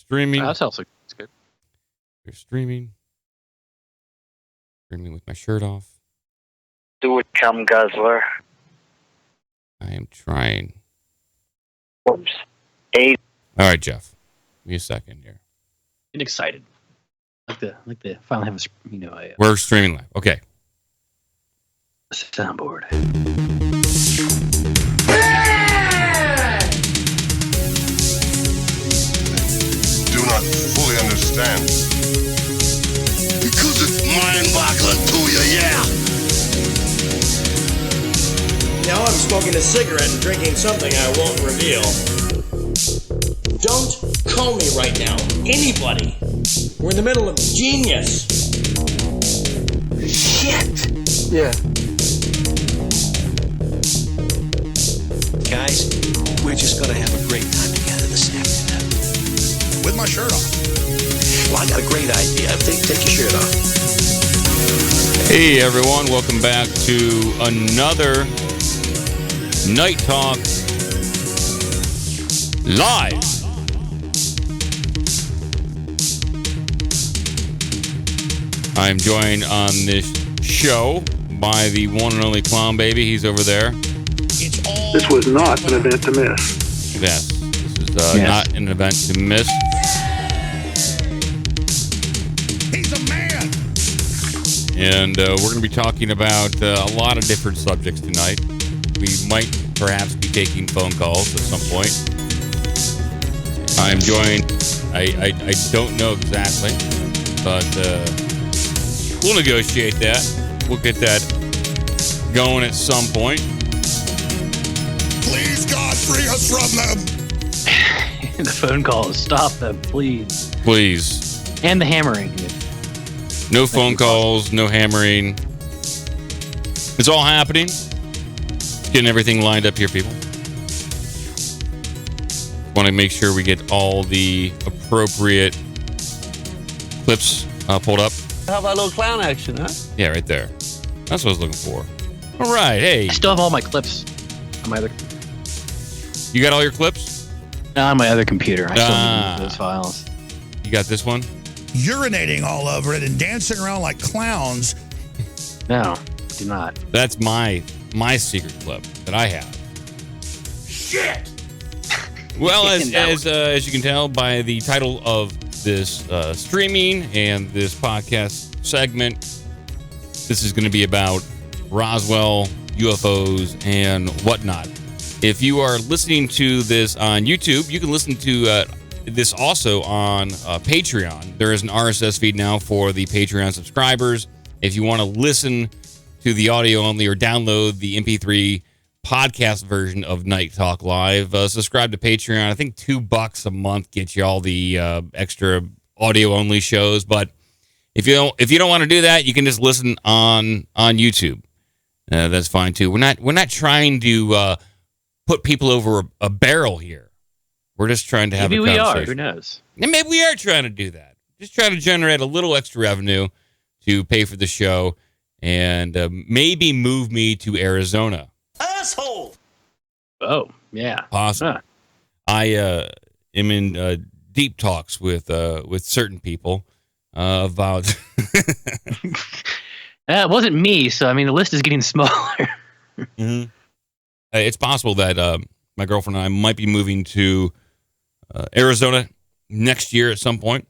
streaming. That's also good. We're streaming. Streaming with my shirt off. Do it, cum guzzler. I am trying. Whoops. 8. All right, Jeff. Give me a second here. Getting excited. Like the finally have a We're streaming live. Okay. soundboard. Do not fully understand. Because it's mind-boggling to you, yeah. Now I'm smoking a cigarette and drinking something I won't reveal. Don't call me right now. Anybody. We're in the middle of genius. Shit. Yeah. Guys, we're just gonna have a great time together this afternoon. With my shirt off. Well, I got a great idea. Take your shirt off. Hey, everyone. Welcome back to another Night Talk Live. I'm joined on this show by the one and only Clown Baby. He's over there. This was not an event to miss. Yes, this is not an event to miss. He's a man. And we're going to be talking about a lot of different subjects tonight. We might perhaps be taking phone calls at some point. I'm joined, I don't know exactly, but we'll negotiate that. We'll get that going at some point. Please, God, free us from them. The phone calls. Stop them, please. Please. And the hammering. No phone calls, no hammering. It's all happening. Getting everything lined up here, people. Want to make sure we get all the appropriate clips pulled up. How about a little clown action, huh? Yeah, right there. That's what I was looking for. All right, hey. I still have all my clips on my other. You got all your clips? No, on my other computer. I still need those files. You got this one? Urinating all over it and dancing around like clowns. No, do not. That's my secret clip that I have. Shit. Well, as you can tell by the title of this streaming and this podcast segment, this is going to be about Roswell, UFOs, and whatnot. If you are listening to this on YouTube, you can listen to this also on Patreon. There is an RSS feed now for the Patreon subscribers. If you want to listen to the audio only or download the MP3 podcast version of Night Talk Live, subscribe to Patreon. I think $2 a month gets you all the extra audio only shows. But if you don't want to do that, you can just listen on YouTube. That's fine too. We're not trying to put people over a barrel here. We're just trying to have a conversation. Maybe we are. Who knows? And maybe we are trying to do that. Just trying to generate a little extra revenue to pay for the show and maybe move me to Arizona. Asshole! Oh, yeah. Possible. Huh. I am in deep talks with certain people about. It wasn't me, so I mean the list is getting smaller. Mm-hmm. It's possible that my girlfriend and I might be moving to Arizona next year at some point.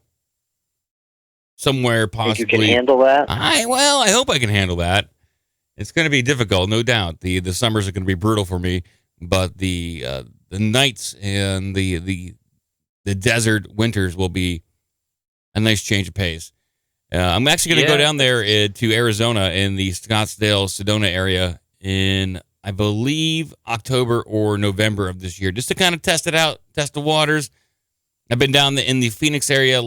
Somewhere possibly. Think you can handle that? I hope I can handle that. It's going to be difficult, no doubt. The summers are going to be brutal for me, but the nights and the desert winters will be a nice change of pace. I'm actually going to go down there to Arizona in the Scottsdale, Sedona area in, I believe, October or November of this year, just to kind of test it out, test the waters. I've been down in the Phoenix area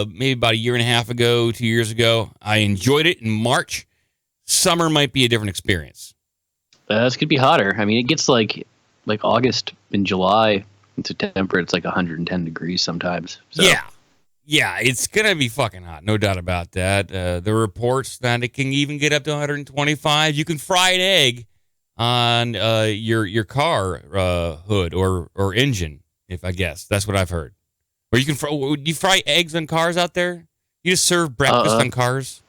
maybe about a year and a half ago, 2 years ago. I enjoyed it in March. Summer might be a different experience. This could be hotter. I mean, it gets like August and July and September. It's like 110 degrees sometimes. So. Yeah, it's going to be fucking hot. No doubt about that. The reports that it can even get up to 125. You can fry an egg on your car hood or engine, if I guess. That's what I've heard. Or you can fry eggs on cars out there? You just serve breakfast on cars?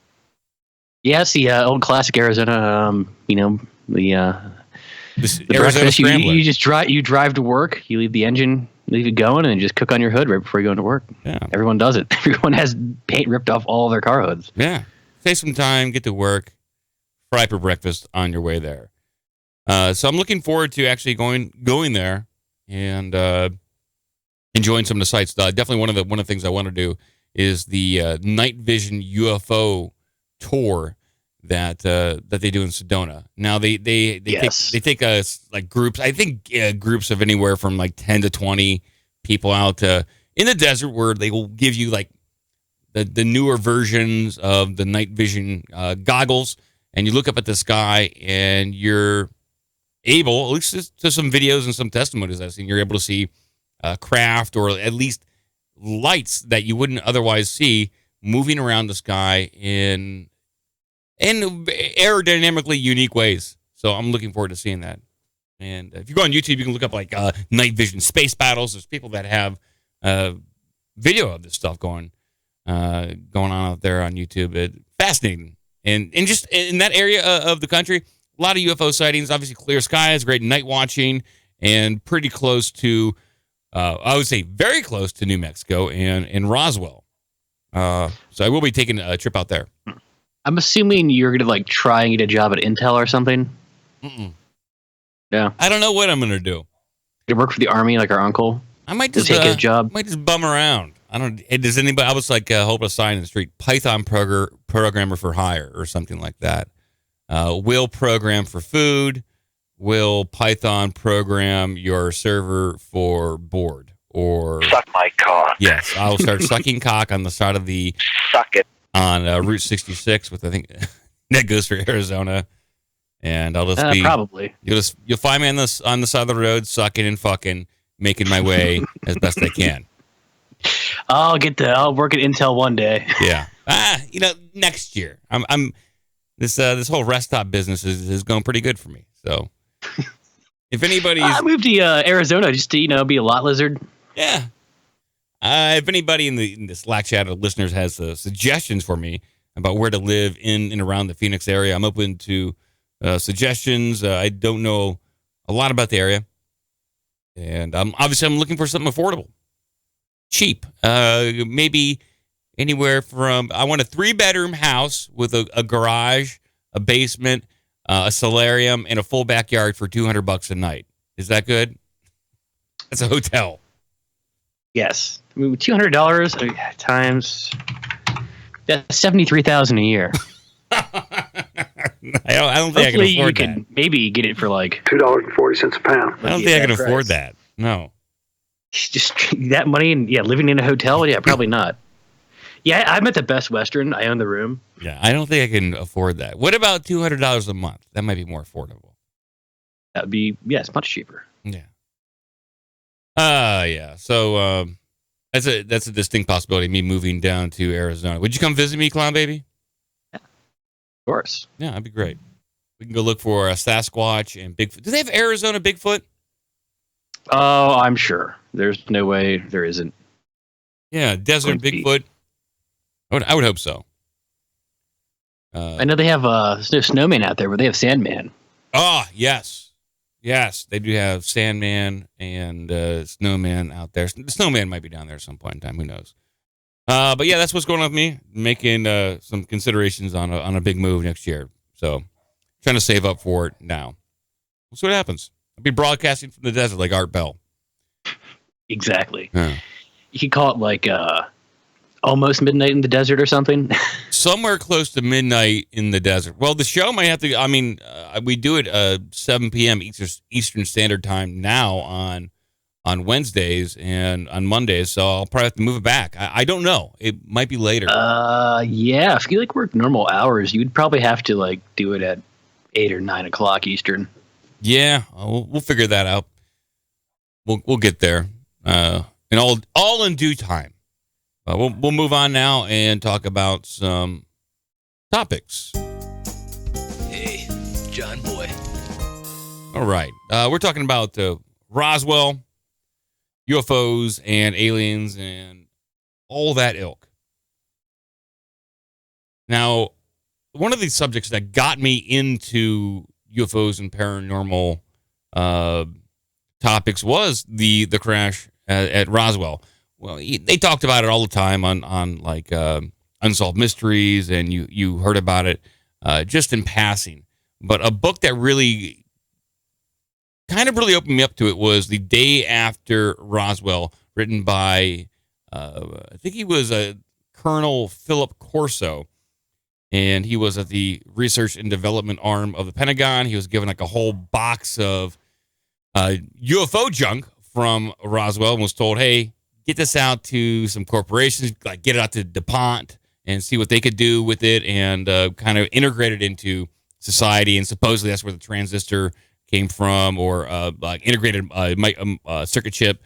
Yeah, it's the old classic Arizona. The Arizona breakfast. Scrambler. You just drive to work. You leave the engine, leave it going, and just cook on your hood right before you go into work. Yeah. Everyone does it. Everyone has paint ripped off all of their car hoods. Yeah. Save some time, get to work, fry for breakfast on your way there. So I'm looking forward to actually going there and enjoying some of the sites. Definitely one of the things I want to do is the night vision UFO tour that they do in Sedona. Now they take like groups. I think groups of anywhere from like 10 to 20 people out in the desert where they will give you like the newer versions of the night vision goggles, and you look up at the sky and you're able, at least to some videos and some testimonies I've seen, you're able to see craft or at least lights that you wouldn't otherwise see moving around the sky in aerodynamically unique ways. So I'm looking forward to seeing that. And if you go on YouTube, you can look up like night vision space battles. There's people that have video of this stuff going on out there on YouTube. Fascinating. And just in that area of the country, a lot of UFO sightings. Obviously, clear skies, great night watching, and pretty close to, I would say, very close to New Mexico and Roswell. So I will be taking a trip out there. I'm assuming you're going to like try and get a job at Intel or something. Yeah. I don't know what I'm going to do. You work for the Army like our uncle. I might just take his job. Might just bum around. I don't. Does anybody? I was like, hope a sign in the street: Python programmer for hire or something like that. Will program for food. Will Python program your server for board or Suck my cock. Yes, I will start sucking cock on the side of the Suck it. on Route 66 with I think that goes for Arizona, and I'll just be probably you'll find me on the side of the road sucking and fucking, making my way as best I can. I'll work at Intel one day. Yeah. Next year. I'm this whole rest stop business is going pretty good for me. So if anybody's I moved to Arizona just to be a lot lizard. Yeah. If anybody in the Slack chat or listeners has suggestions for me about where to live in and around the Phoenix area, I'm open to suggestions. I don't know a lot about the area, and I'm looking for something affordable, cheap. Maybe anywhere from, I want a 3-bedroom house with a garage, a basement, a solarium, and a full backyard for $200 a night. Is that good? That's a hotel. Yes. I mean, $200 times that's $73,000 a year. I don't think I can afford that. You maybe get it for like $2.40 a pound. I don't think I can afford that. No. Just that money and living in a hotel. Yeah, probably not. Yeah, I'm at the Best Western. I own the room. Yeah, I don't think I can afford that. What about $200 a month? That might be more affordable. That would be, it's much cheaper. Yeah. Yeah. So that's a distinct possibility of me moving down to Arizona. Would you come visit me, Clown Baby? Yeah, of course. Yeah, that'd be great. We can go look for a Sasquatch and Bigfoot. Do they have Arizona Bigfoot? Oh, I'm sure. There's no way there isn't. Yeah, desert Bigfoot. I would hope so. I know they have there's no snowman out there, but they have Sandman. Oh, yes. Yes, they do have Sandman and Snowman out there. The Snowman might be down there at some point in time. Who knows? But yeah, that's what's going on with me. Making some considerations on a big move next year. So trying to save up for it now. We'll see what happens. I'll be broadcasting from the desert like Art Bell. Exactly. Yeah. You could call it like almost midnight in the desert or something. Somewhere close to midnight in the desert. Well, the show might have to, we do it 7 p.m. Eastern Standard Time now on Wednesdays and on Mondays, so I'll probably have to move it back. I don't know. It might be later. Yeah, if you work normal hours, you'd probably have to do it at 8 or 9 o'clock Eastern. Yeah, we'll figure that out. We'll get there. And all in due time. We'll move on now and talk about some topics. Hey, John Boy. All right. We're talking about Roswell UFOs and aliens and all that ilk. Now, one of these subjects that got me into UFOs and paranormal topics was the crash at Roswell. Well, they talked about it all the time on like Unsolved Mysteries, and you heard about it just in passing. But a book that really opened me up to it was The Day After Roswell, written by I think he was a Colonel Philip Corso, and he was at the research and development arm of the Pentagon. He was given like a whole box of UFO junk from Roswell and was told, hey, get this out to some corporations, like get it out to DuPont and see what they could do with it, and kind of integrate it into society. And supposedly that's where the transistor came from, or like integrated circuit chip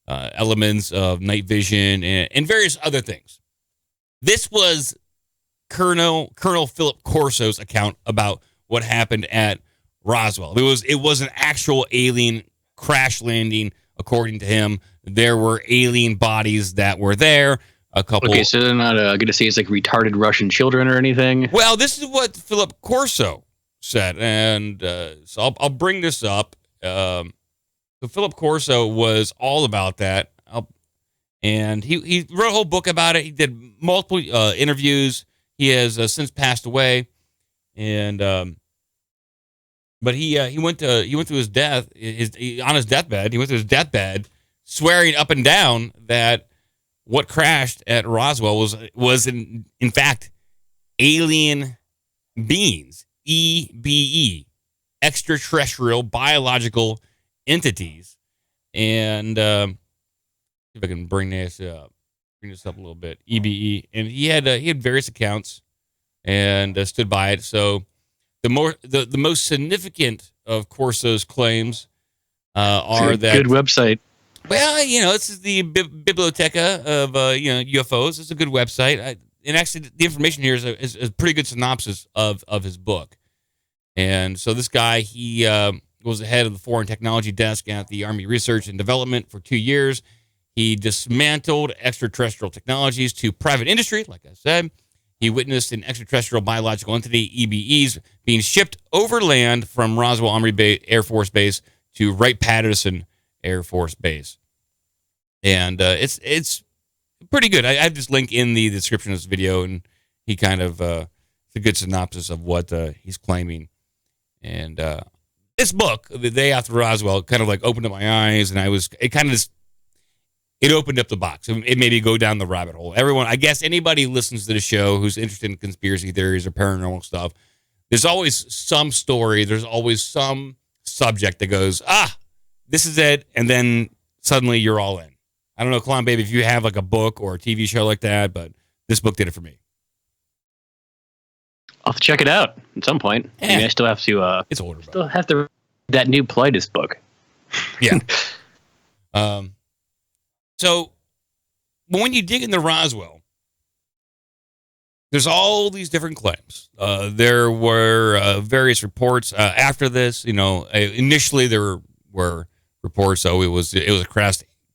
elements of night vision and various other things. This was Colonel Philip Corso's account about what happened at Roswell. It was an actual alien crash landing, according to him. There were alien bodies that were there. A couple. Okay, so they're not going to say it's like retarded Russian children or anything. Well, this is what Philip Corso said, and so I'll bring this up. So Philip Corso was all about that, and he wrote a whole book about it. He did multiple interviews. He has since passed away, and but he went to his death. On his deathbed, he went to his deathbed, swearing up and down that what crashed at Roswell was in fact alien beings, EBE, extraterrestrial biological entities. And see if I can bring this up a little bit. EBE, and he had various accounts and stood by it. So the most significant of Corso's claims are that good website. Well, this is the Biblioteca of UFOs. It's a good website, and actually the information here is a pretty good synopsis of his book. And so this guy, he was the head of the Foreign Technology Desk at the Army Research and Development for 2 years. He dismantled extraterrestrial technologies to private industry, like I said. He witnessed an extraterrestrial biological entity, EBEs, being shipped overland from Roswell Army Air Force Base to Wright-Patterson Air Force Base. And it's pretty good. I have this link in the description of this video, and he kind of it's a good synopsis of what he's claiming. And this book, The Day After Roswell, kind of like opened up my eyes, and it opened up the box. It made me go down the rabbit hole. Everyone, I guess anybody who listens to the show who's interested in conspiracy theories or paranormal stuff, there's always some story, there's always some subject that goes, this is it, and then suddenly you're all in. I don't know, Clown Baby, if you have like a book or a TV show like that, but this book did it for me. I'll have to check it out at some point. I mean, I still have to. It's older. Still have to read that new Pleiades book. Yeah. So when you dig into Roswell, there's all these different claims. There were various reports after this. Initially there were reports. So it was a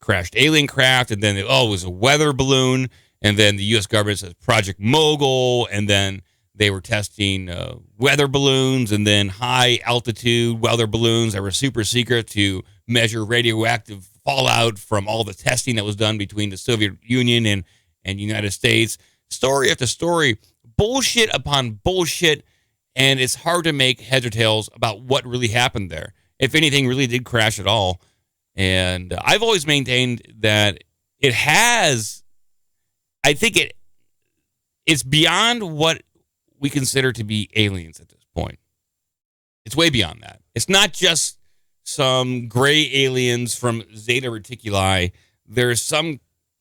crashed alien craft, and then it was a weather balloon, and then the U.S. government says Project Mogul, and then they were testing weather balloons, and then high altitude weather balloons that were super secret to measure radioactive fallout from all the testing that was done between the Soviet Union and United States. Story after story, bullshit upon bullshit, and it's hard to make heads or tails about what really happened there, if anything really did crash at all. And I've always maintained that it has, I think it's beyond what we consider to be aliens at this point. It's way beyond that. It's not just some gray aliens from Zeta Reticuli. There's some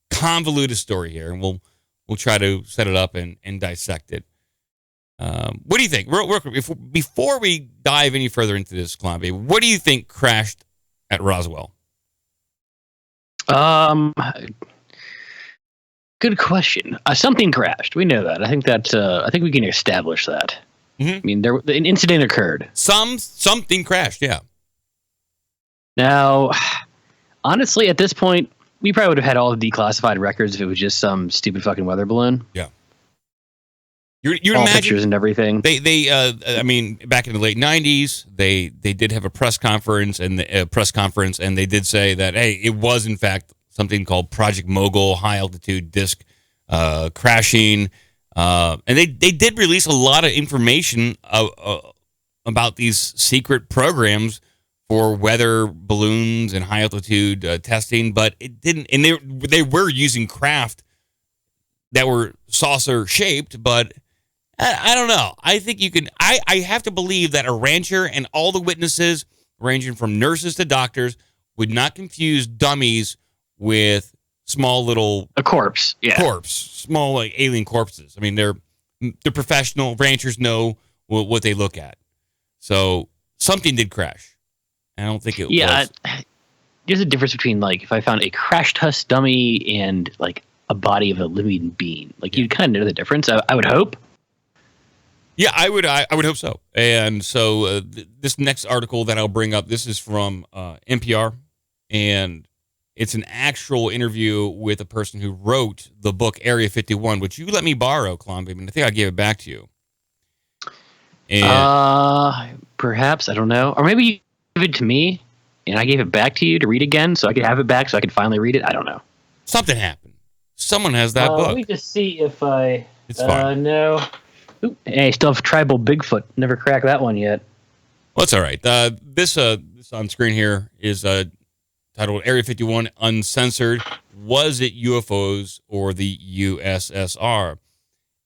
convoluted story here, and we'll try to set it up and dissect it. What do you think? Before we dive any further into this, Clombie, what do you think crashed at Roswell? Good question. Something crashed. We know that. I think we can establish that. Mm-hmm. I mean, an incident occurred. Something crashed. Yeah. Now, Honestly, at this point, we probably would have had all the declassified records if it was just some stupid fucking weather balloon. Yeah. You all imagine pictures and everything. I mean, back in the late '90s, they did have a press conference, and they did say that, hey, it was in fact something called Project Mogul, high altitude disk crashing, and they did release a lot of information about these secret programs for weather balloons and high altitude testing, but it didn't. And they were using craft that were saucer shaped, but I don't know. I think you can. I have to believe that a rancher and all the witnesses, ranging from nurses to doctors, would not confuse dummies with small little corpse, small like alien corpses. I mean, they're professional ranchers, know what they look at. So something did crash. I don't think it was. There's a difference between like if I found a crash test dummy and like a body of a living being. Like you kind of know the difference. I would hope. Yeah, I would hope so. And so this next article that I'll bring up, this is from NPR, and it's an actual interview with a person who wrote the book Area 51, which you let me borrow, Klump. I mean, I think I gave it back to you. And perhaps, I don't know. Or maybe you gave it to me, and I gave it back to you to read again, so I could have it back so I could finally read it. I don't know. Something happened. Someone has that book. Let me just see if I... It's fine. No. Ooh, hey, I still have Tribal Bigfoot. Never cracked that one yet. Well, it's all right. This on screen here is titled Area 51 Uncensored. Was it UFOs or the USSR?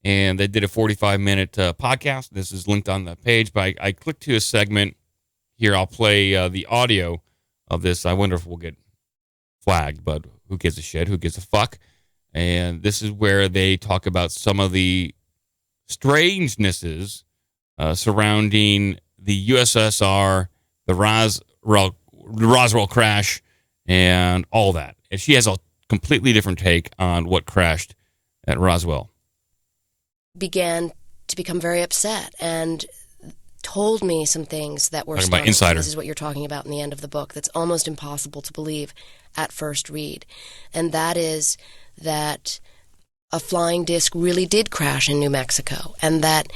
And they did a 45-minute podcast. This is linked on the page, but I clicked to a segment. Here, I'll play the audio of this. I wonder if we'll get flagged, but who gives a shit? Who gives a fuck? And this is where they talk about some of the strangenesses surrounding the USSR, the Roswell crash, and all that. And she has a completely different take on what crashed at Roswell. Began to become very upset and told me some things that were talking about insider. This is what you're talking about in the end of the book. That's almost impossible to believe at first read. And that is that a flying disc really did crash in New Mexico, and that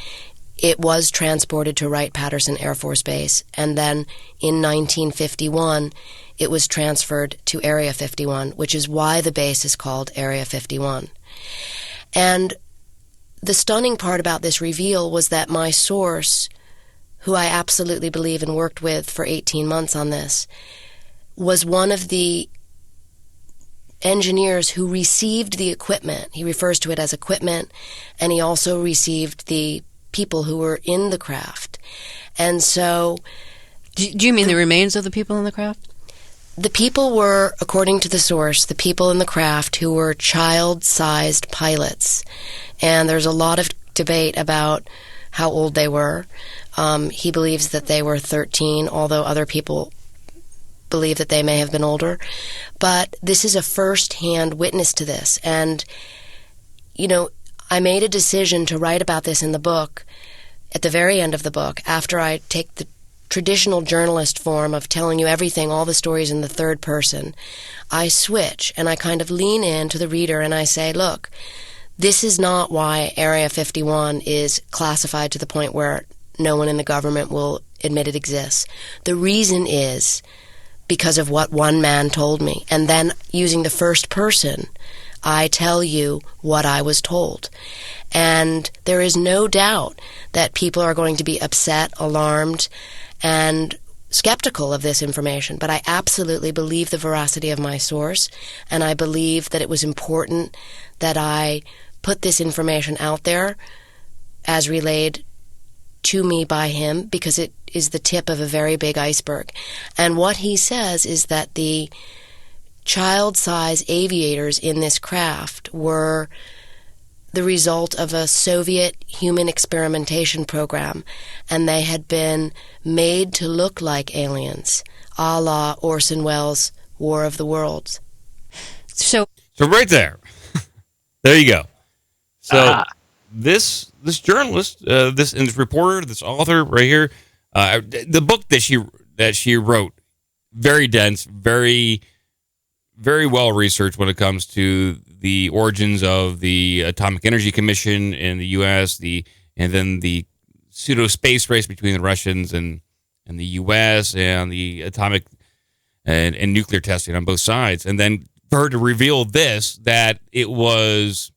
it was transported to Wright-Patterson Air Force Base, and then in 1951 it was transferred to Area 51, which is why the base is called Area 51. And the stunning part about this reveal was that my source, who I absolutely believe and worked with for 18 months on this, was one of the engineers who received the equipment. He refers to it as equipment, and he also received the people who were in the craft. And so... Do you mean the remains of the people in the craft? The people were, according to the source, the people in the craft who were child-sized pilots. And there's a lot of debate about how old they were. He believes that they were 13, although other people believe that they may have been older. But this is a first-hand witness to this. And, you know, I made a decision to write about this in the book at the very end of the book, after I take the traditional journalist form of telling you everything, all the stories in the third person. I switch, and I kind of lean in to the reader, and I say, look, this is not why Area 51 is classified to the point where no one in the government will admit it exists. The reason is because of what one man told me. And then, using the first person, I tell you what I was told. And there is no doubt that people are going to be upset, alarmed, and skeptical of this information. But I absolutely believe the veracity of my source, and I believe that it was important that I put this information out there as relayed to me by him, because it is the tip of a very big iceberg. And what he says is that the child-size aviators in this craft were the result of a Soviet human experimentation program, and they had been made to look like aliens, a la Orson Welles' War of the Worlds. So right there. There you go. So this journalist, this reporter, this author right here, the book that she wrote, very dense, very very well researched when it comes to the origins of the Atomic Energy Commission in the U.S., and then the pseudo space race between the Russians and the U.S. and the atomic and nuclear testing on both sides. And then for her to reveal this, that it was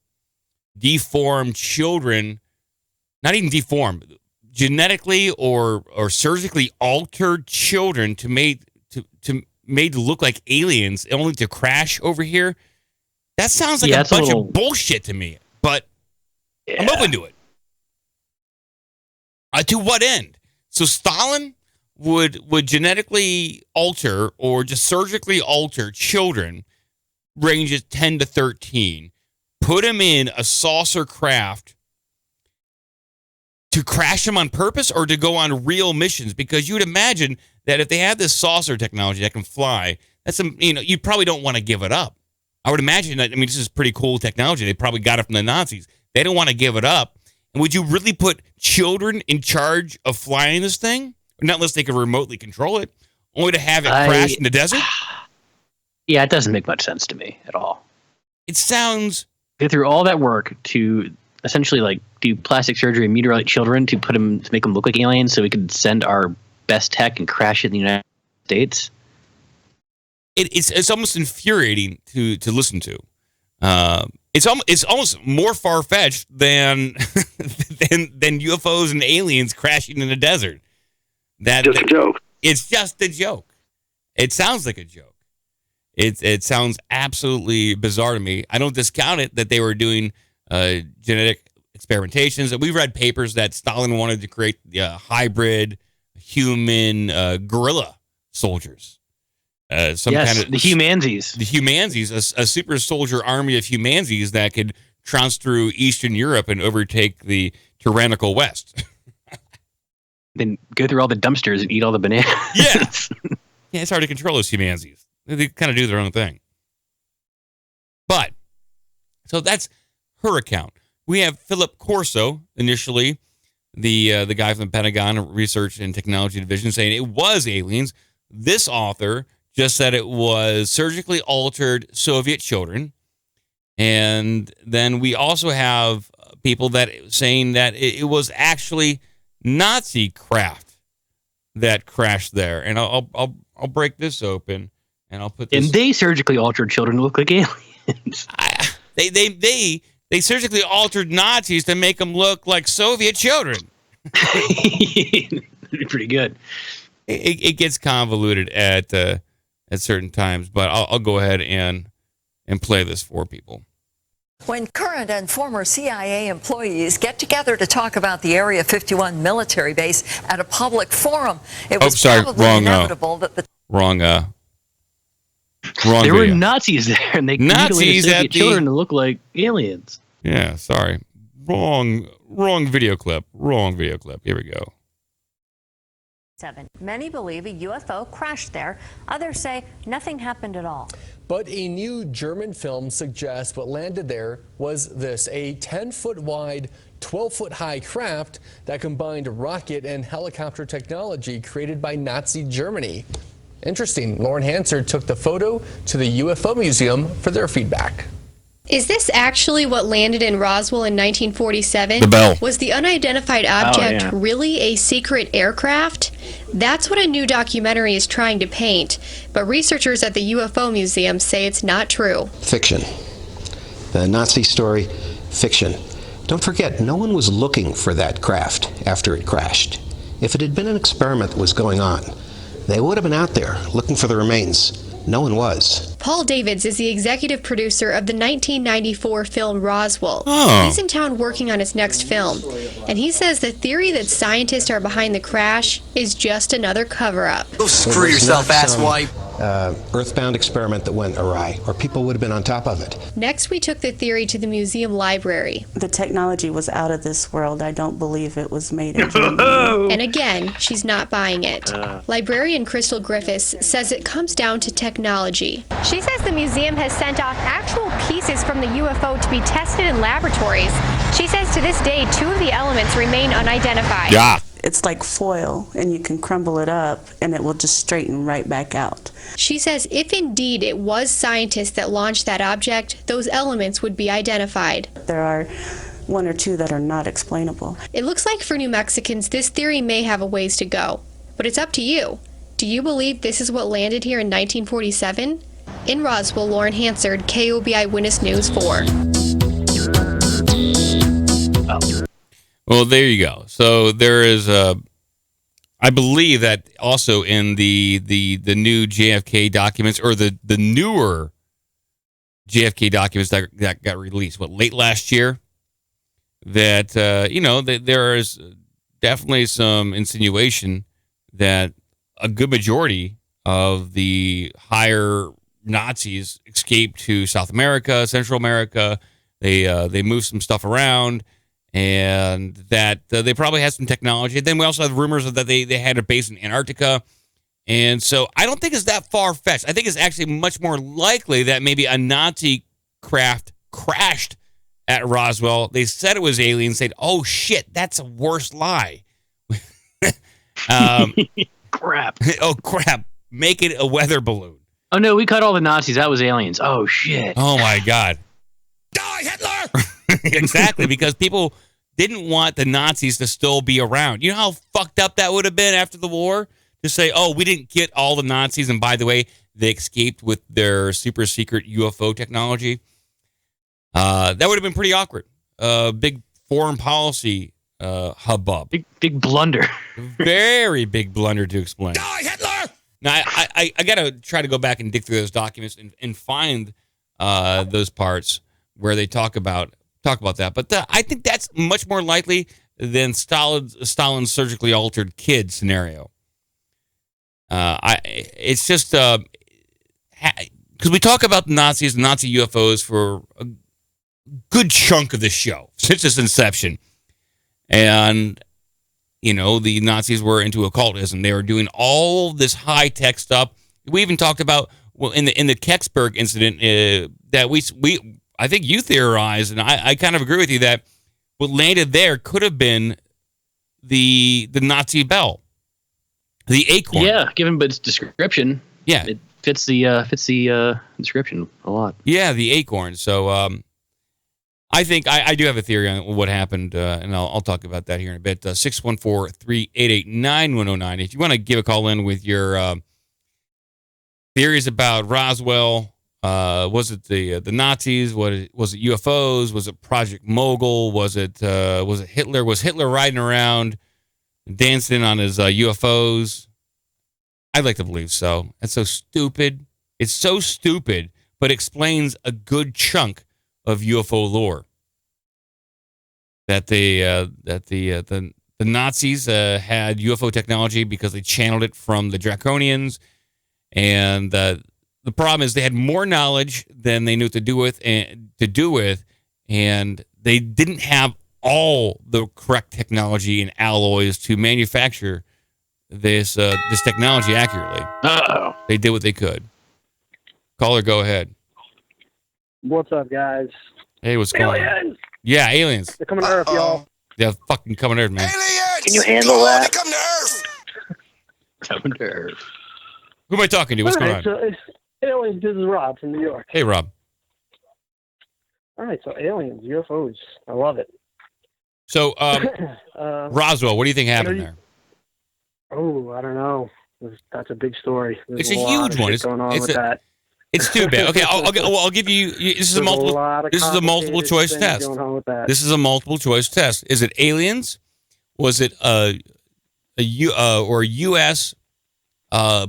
deformed children, not even deformed, genetically or surgically altered children made to look like aliens, only to crash over here. That sounds like a bunch of bullshit to me, but I'm open to it. To what end? So Stalin would genetically alter or just surgically alter children, ranges 10 to 13, put them in a saucer craft to crash them on purpose or to go on real missions? Because you would imagine that if they have this saucer technology that can fly, you probably don't want to give it up. I would imagine that, this is pretty cool technology. They probably got it from the Nazis. They don't want to give it up. And would you really put children in charge of flying this thing? Not unless they could remotely control it, only to have it crash in the desert? Yeah, it doesn't make much sense to me at all. It sounds... Go through all that work to essentially do plastic surgery and mutilate children to make them look like aliens so we could send our best tech and crash it in the United States. It's almost infuriating to listen to. It's almost more far-fetched than UFOs and aliens crashing in the desert. Just a joke. It's just a joke. It sounds like a joke. It sounds absolutely bizarre to me. I don't discount it that they were doing genetic experimentations. We read papers that Stalin wanted to create hybrid human gorilla soldiers. The humansies. The humansies, a super soldier army of humansies that could trounce through Eastern Europe and overtake the tyrannical West. Then go through all the dumpsters and eat all the bananas. Yeah. Yeah, it's hard to control those humansies. They kind of do their own thing. But, so that's her account. We have Philip Corso, initially, the guy from the Pentagon Research and Technology Division, saying it was aliens. This author just said it was surgically altered Soviet children. And then we also have people that saying that it was actually Nazi craft that crashed there. And I'll break this open and I'll put this. And they surgically altered children to look like aliens. They surgically altered Nazis to make them look like Soviet children. Pretty good. It gets convoluted at certain times, but I'll go ahead and play this for people. When current and former CIA employees get together to talk about the Area 51 military base at a public forum, it was probably inevitable that the wrong there video. were Nazis there, and they mutilated Soviet children to look like aliens. Yeah, sorry, wrong video clip. Wrong video clip. Here we go. Many believe a UFO crashed there. Others say nothing happened at all. But a new German film suggests what landed there was this, a 10-foot wide, 12-foot high craft that combined rocket and helicopter technology created by Nazi Germany. Interesting. Lauren Hansard took the photo to the UFO Museum for their feedback. Is this actually what landed in Roswell in 1947? The bell. Was the unidentified object really a secret aircraft? That's what a new documentary is trying to paint, but researchers at the UFO Museum say it's not true. Fiction. The Nazi story, fiction. Don't forget, no one was looking for that craft after it crashed. If it had been an experiment that was going on, they would have been out there looking for the remains. No one was. Paul Davids is the executive producer of the 1994 film Roswell. Oh. He's in town working on his next film, and he says the theory that scientists are behind the crash is just another cover-up. Go screw yourself, asswipe. Earthbound experiment that went awry, or people would have been on top of it. Next, we took the theory to the museum library. The technology was out of this world. I don't believe it was made in Germany. And again, she's not buying it. Librarian Crystal Griffiths says it comes down to technology. She says the museum has sent off actual pieces from the UFO to be tested in laboratories. She says to this day, 2 of the elements remain unidentified. Yeah. It's like foil, and you can crumble it up, and it will just straighten right back out. She says if indeed it was scientists that launched that object, those elements would be identified. There are one or two that are not explainable. It looks like for New Mexicans, this theory may have a ways to go, but it's up to you. Do you believe this is what landed here in 1947? In Roswell, Lauren Hansard, KOBI Witness News 4. Well, there you go. So there is I believe that also in the new JFK documents, or the newer JFK documents that got released, late last year, that that there is definitely some insinuation that a good majority of the higher Nazis escaped to South America, Central America. They moved some stuff around, and that they probably had some technology. Then we also have rumors that they had a base in Antarctica. And so I don't think it's that far-fetched. I think it's actually much more likely that maybe a Nazi craft crashed at Roswell. They said it was aliens. Said, "Oh shit, that's a worse lie." Crap. Oh crap! Make it a weather balloon. Oh no, we cut all the Nazis. That was aliens. Oh shit. Oh my god. Die, Hitler! Exactly, because people didn't want the Nazis to still be around. You know how fucked up that would have been after the war? To say, "Oh, we didn't get all the Nazis, and by the way, they escaped with their super secret UFO technology." That would have been pretty awkward. Big foreign policy hubbub. Big blunder. Very big blunder to explain. Die, Hitler! Now, I got to try to go back and dig through those documents and find those parts where they talk about that. But I think that's much more likely than Stalin's surgically altered kid scenario. It's just because we talk about the Nazis and Nazi UFOs for a good chunk of the show since its inception, and the Nazis were into occultism. They were doing all this high tech stuff. We even talked about in the Kecksburg incident that I think you theorized, and I kind of agree with you, that what landed there could have been the Nazi bell. The acorn. Yeah, given its description. Yeah. It fits the description a lot. Yeah, the acorn. So I think I do have a theory on what happened, and I'll talk about that here in a bit. 614-388-9109. If you want to give a call in with your theories about Roswell, was it the Nazis? Was it UFOs? Was it Project Mogul? Was it Hitler? Was Hitler riding around dancing on his UFOs? I'd like to believe so. That's so stupid. It's so stupid, but explains a good chunk of UFO lore. That the Nazis had UFO technology because they channeled it from the Draconians, and the problem is they had more knowledge than they knew what to do with, and they didn't have all the correct technology and alloys to manufacture this technology accurately. Uh-oh. They did what they could. Caller, go ahead. What's up, guys? Hey, what's going on? Yeah, aliens. They're coming to Earth, y'all. They're fucking coming to Earth, man. Aliens! Can you handle that? Come to Earth! Coming to Earth. Who am I talking to? What's going on? So aliens, this is Rob from New York. Hey, Rob. All right, so aliens, UFOs. I love it. So, Roswell, what do you think happened there? Oh, I don't know. That's a big story. It's a huge one. Going on with that. It's too bad. Okay, I'll give you. This is a multiple choice test. This is a multiple choice test. Is it aliens? Was it a U.S.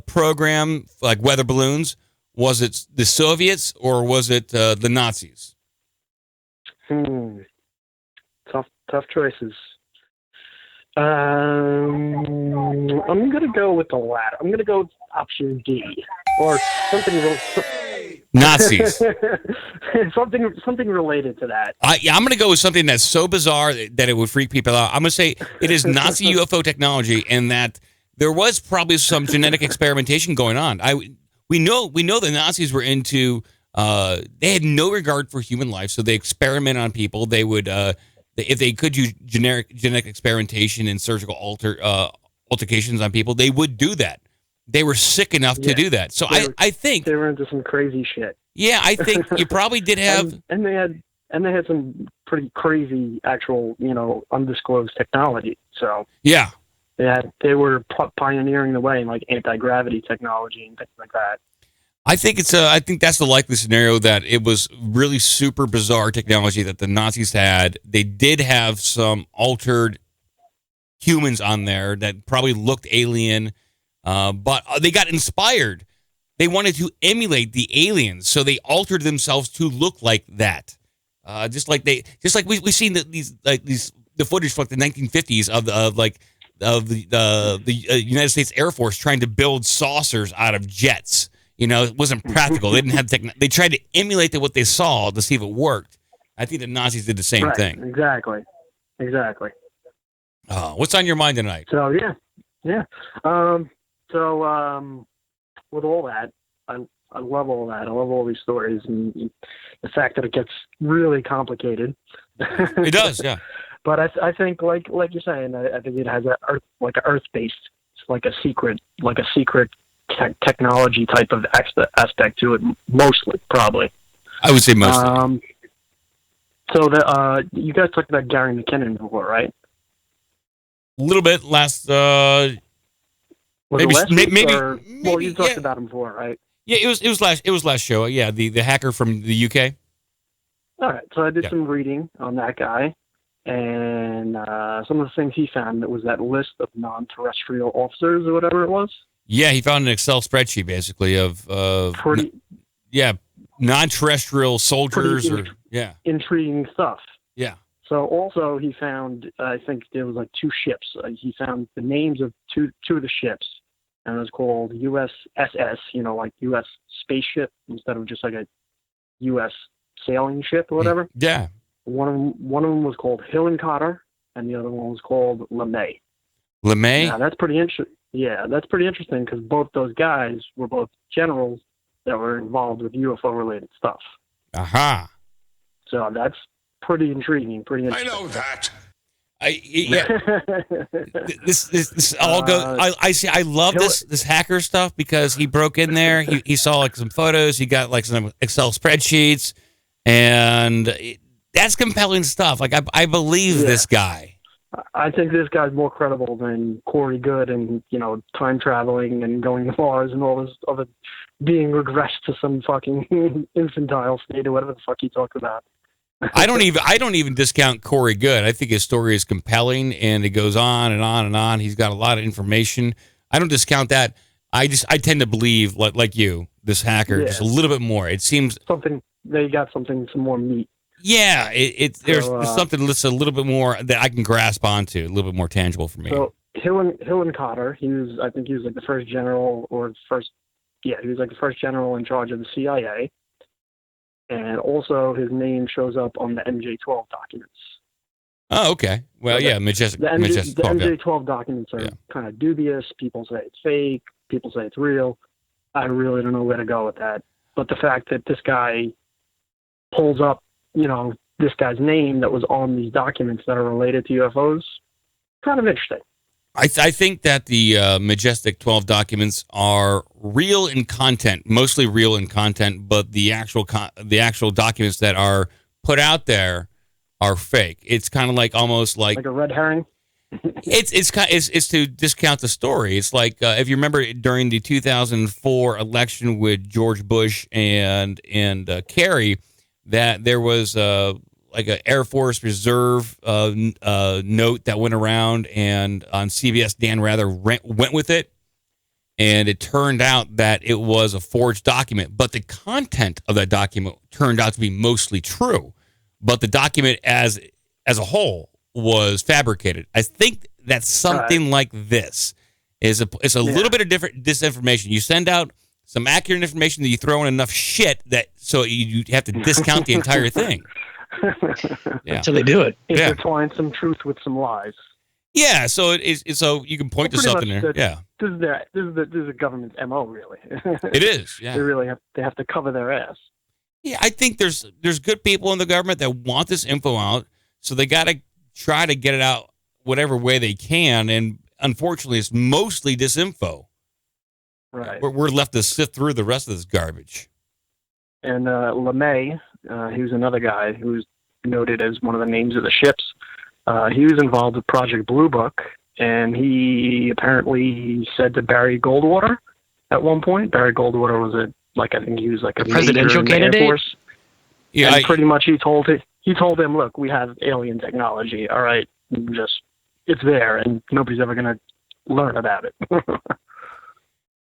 program like weather balloons? Was it the Soviets or was it the Nazis? Tough choices. I'm gonna go with the latter. I'm gonna go with option D, or something. Nazis. something related to that. I'm gonna go with something that's so bizarre that it would freak people out. I'm gonna say it is Nazi UFO technology, and that there was probably some genetic experimentation going on. We know the Nazis were into. They had no regard for human life, so they experimented on people. They would if they could use genetic experimentation and surgical altercations on people, they would do that. They were sick enough to do that. So I think they were into some crazy shit. Yeah, I think you probably did have, and they had some pretty crazy actual, undisclosed technology. So yeah, they were pioneering the way in like anti-gravity technology and things like that. I think I think that's the likely scenario, that it was really super bizarre technology that the Nazis had. They did have some altered humans on there that probably looked alien, but they got inspired. They wanted to emulate the aliens, so they altered themselves to look like that. Just like we've seen the footage from the 1950s of the United States Air Force trying to build saucers out of jets. It wasn't practical. They didn't have they tried to emulate what they saw to see if it worked. I think the Nazis did the same thing. Exactly. What's on your mind tonight? So yeah. With all that, I love all that. I love all these stories and the fact that it gets really complicated. It does, yeah. But I think, like you're saying, I think it has an Earth-based, like a secret technology type of aspect to it. Mostly, probably. I would say mostly. So you guys talked about Gary McKinnon before, right? A little bit last. Maybe. Well, you talked about him before, right? Yeah, it was last show. Yeah, the hacker from the UK. All right, so I did some reading on that guy, and some of the things he found, it was that list of non-terrestrial officers or whatever it was. Yeah, he found an Excel spreadsheet basically of non-terrestrial soldiers intriguing stuff. Yeah. So also he found, I think there was like two ships. He found the names of two of the ships, and it was called USSS, like U.S. spaceship instead of just like a U.S. sailing ship or whatever. Yeah. One of them was called Hill and Cotter, and the other one was called Ramey. Ramey? Yeah, that's pretty interesting. Yeah, that's pretty interesting because both those guys were both generals that were involved with UFO-related stuff. Aha. So that's pretty intriguing, pretty interesting. I know that. This all goes. I love this hacker stuff because he broke in there. He saw like some photos. He got like some Excel spreadsheets, and that's compelling stuff. Like I believe this guy. I think this guy's more credible than Corey Good and time traveling and going to Mars and all this other being regressed to some fucking infantile state or whatever the fuck he talked about. I don't even discount Corey Good. I think his story is compelling and it goes on and on and on. He's got a lot of information. I don't discount that. I tend to believe like you, this hacker, just a little bit more. It seems they got some more meat. Yeah, there's something that's a little bit more that I can grasp onto, a little bit more tangible for me. So Hill and Cotter, he was like the first general he was like the first general in charge of the CIA. And also his name shows up on the MJ-12 documents. Oh, okay. Well, so Majestic. The MJ-12 MJ-12 documents are kind of dubious. People say it's fake. People say it's real. I really don't know where to go with that. But the fact that this guy pulls up, this guy's name that was on these documents that are related to UFOs, kind of interesting. I think that the Majestic 12 documents are real in content, mostly real in content, but the actual documents that are put out there are fake. It's kind of like almost like a red herring. It's to discount the story. It's like if you remember during the 2004 election with George Bush and Kerry, that there was like an Air Force Reserve note that went around, and on CBS, Dan Rather went with it, and it turned out that it was a forged document, but the content of that document turned out to be mostly true, but the document as a whole was fabricated. I think that something like this it's a little bit of different disinformation. You send out some accurate information, that you throw in enough shit that so you have to discount the entire thing. Yeah. That's how they do it. Intertwine some truth with some lies. Yeah, so so you can point to something there. This is the government's MO, really. It is. Yeah, they have to cover their ass. Yeah, I think there's good people in the government that want this info out So they got to try to get it out whatever way they can. And unfortunately, it's mostly disinfo. Right. We're left to sift through the rest of this garbage. And Ramey, he was another guy who's noted as one of the names of the ships. He was involved with Project Blue Book, and he apparently said to Barry Goldwater at one point. Barry Goldwater was I think he was like a presidential candidate. Air Force. Yeah, and pretty much he told him, look, we have alien technology. All right, just it's there, and nobody's ever going to learn about it.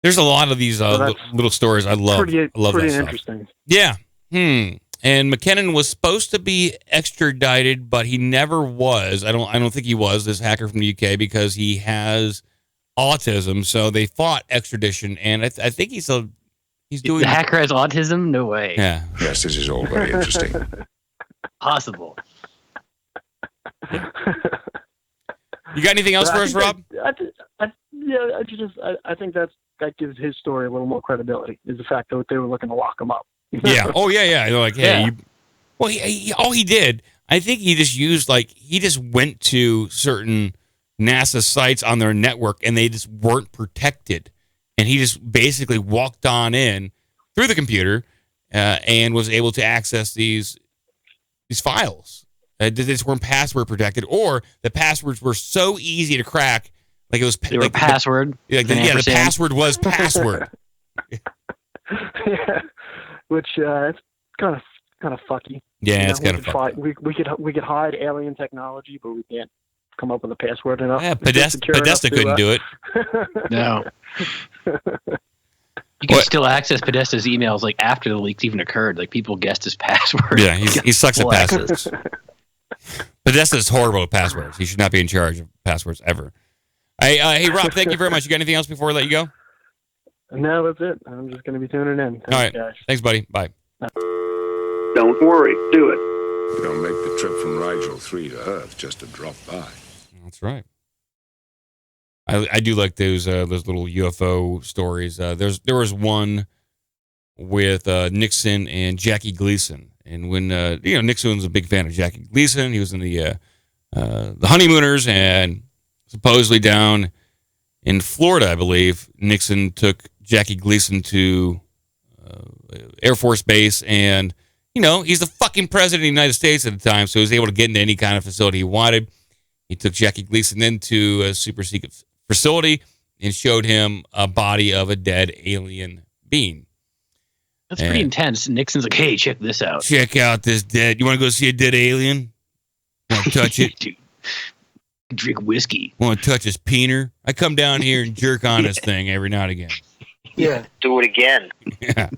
There's a lot of these little stories I love. I love pretty that interesting. Stuff. Yeah. And McKinnon was supposed to be extradited, but he never was. I don't think he was, this hacker from the UK, because he has autism. So they fought extradition, and I think he's doing. The hacker has autism? No way. Yeah. Yes, this is all very interesting. Possible. You got anything else for us, Rob? I think that gives his story a little more credibility. Is the fact that they were looking to lock him up. Yeah. Oh, yeah. They're like, hey, all he did, I think he just used, he just went to certain NASA sites on their network, and they just weren't protected. And he just basically walked on in through the computer and was able to access these files. They just weren't password protected, or the passwords were so easy to crack, like it was. They were password. The password was password. Yeah, which it's kind of fucky. Yeah, it's kind of fucky. We could hide alien technology, but we can't come up with a password enough. Yeah, Podesta couldn't do it. No. You can still access Podesta's emails after the leaks even occurred. People guessed his password. Yeah, he sucks at passwords. Podesta is horrible at passwords. He should not be in charge of passwords ever. Hey, Rob, thank you very much. You got anything else before I let you go? No, that's it. I'm just going to be tuning in. Thanks, all right, guys. Thanks, buddy. Bye. Don't worry, do it. You don't make the trip from Rigel 3 to Earth just to drop by. That's right. I do like those little UFO stories. There was one with Nixon and Jackie Gleason, and when Nixon was a big fan of Jackie Gleason, he was in the Honeymooners, and supposedly down in Florida, I believe, Nixon took Jackie Gleason to Air Force Base, and he's the fucking president of the United States at the time, so he was able to get into any kind of facility he wanted. He took Jackie Gleason into a super secret facility and showed him a body of a dead alien being. That's pretty intense. Nixon's like, hey, check this out. Check out this dead. You want to go see a dead alien? Want to touch it? Dude, drink whiskey. Want to touch his peener? I come down here and jerk on this thing every now and again. Yeah. Do it again. Yeah. I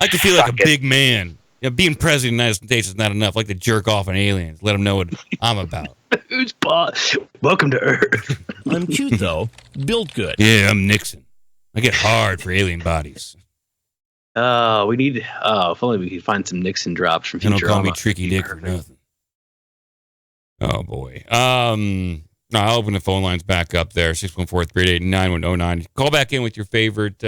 like to feel like a big man. Being president of the United States is not enough. I like to jerk off on aliens. Let them know what I'm about. Who's boss? Welcome to Earth. I'm cute, though. Built good. Yeah, I'm Nixon. I get hard for alien bodies. If only we could find some Nixon drops from Futurama. Don't call me Tricky Dick for nothing. Oh, boy. I'll open the phone lines back up there. 614-388-9109. Call back in with your favorite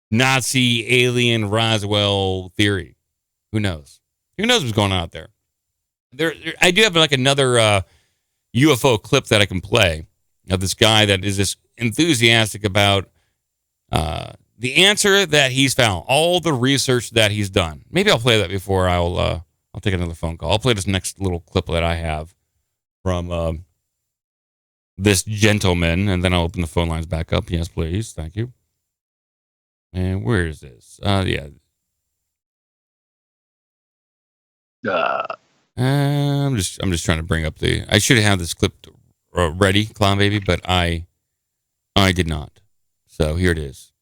Nazi alien Roswell theory. Who knows? Who knows what's going on out there? I do have another UFO clip that I can play of this guy that is just enthusiastic about the answer that he's found, all the research that he's done. Maybe I'll play that before I'll take another phone call. I'll play this next little clip that I have from this gentleman, and then I'll open the phone lines back up. Yes, please. Thank you. And where is this? Yeah. I'm just trying to bring up I should have this clip ready, Clown Baby, but I did not. So here it is.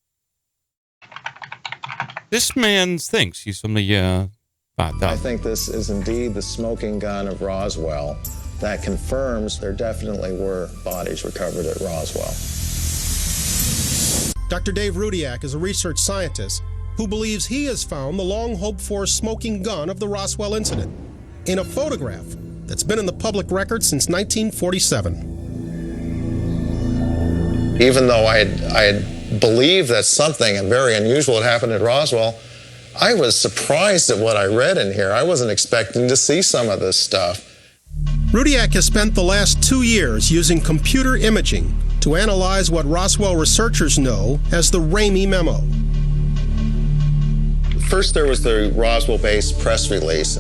This man thinks he's from the I think this is indeed the smoking gun of Roswell that confirms there definitely were bodies recovered at Roswell. Dr. Dave Rudiak is a research scientist who believes he has found the long-hoped-for smoking gun of the Roswell incident in a photograph that's been in the public record since 1947. Even though I had believed that something very unusual had happened at Roswell, I was surprised at what I read in here. I wasn't expecting to see some of this stuff. Rudiak has spent the last 2 years using computer imaging to analyze what Roswell researchers know as the Ramey memo. First, there was the Roswell-based press release.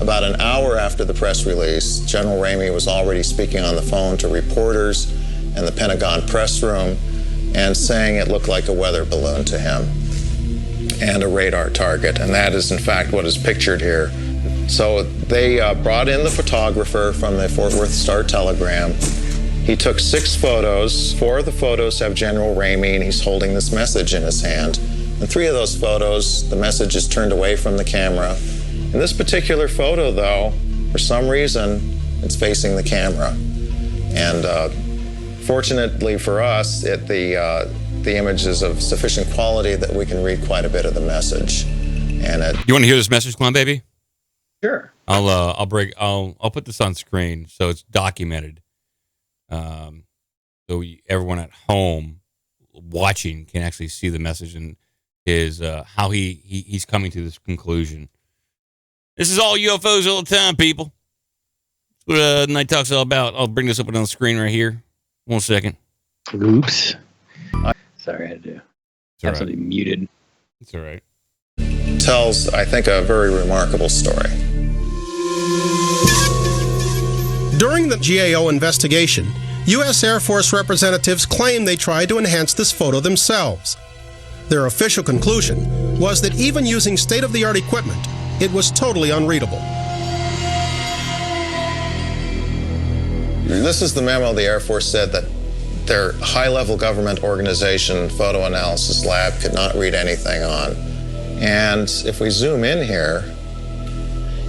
About an hour after the press release, General Ramey was already speaking on the phone to reporters in the Pentagon press room and saying it looked like a weather balloon to him and a radar target, and that is in fact what is pictured here. So they brought in the photographer from the Fort Worth Star-Telegram. He took 6 photos. 4 of the photos have General Ramey, and he's holding this message in his hand. In 3 of those photos, the message is turned away from the camera. In this particular photo, though, for some reason, it's facing the camera. And fortunately for us, the image is of sufficient quality that we can read quite a bit of the message. And you want to hear this message? Come on, baby. Sure. I'll put this on screen so it's documented. So everyone at home watching can actually see the message and is how he's coming to this conclusion. This is all UFOs all the time, people. That's what Night Talk's all about. I'll bring this up on the screen right here. 1 second. Oops. Sorry, I had to have something muted. It's all right. Tells, I think, a very remarkable story. During the GAO investigation, U.S. Air Force representatives claimed they tried to enhance this photo themselves. Their official conclusion was that even using state-of-the-art equipment, it was totally unreadable. This is the memo the Air Force said that their high-level government organization, photo analysis lab, could not read anything on. And if we zoom in here,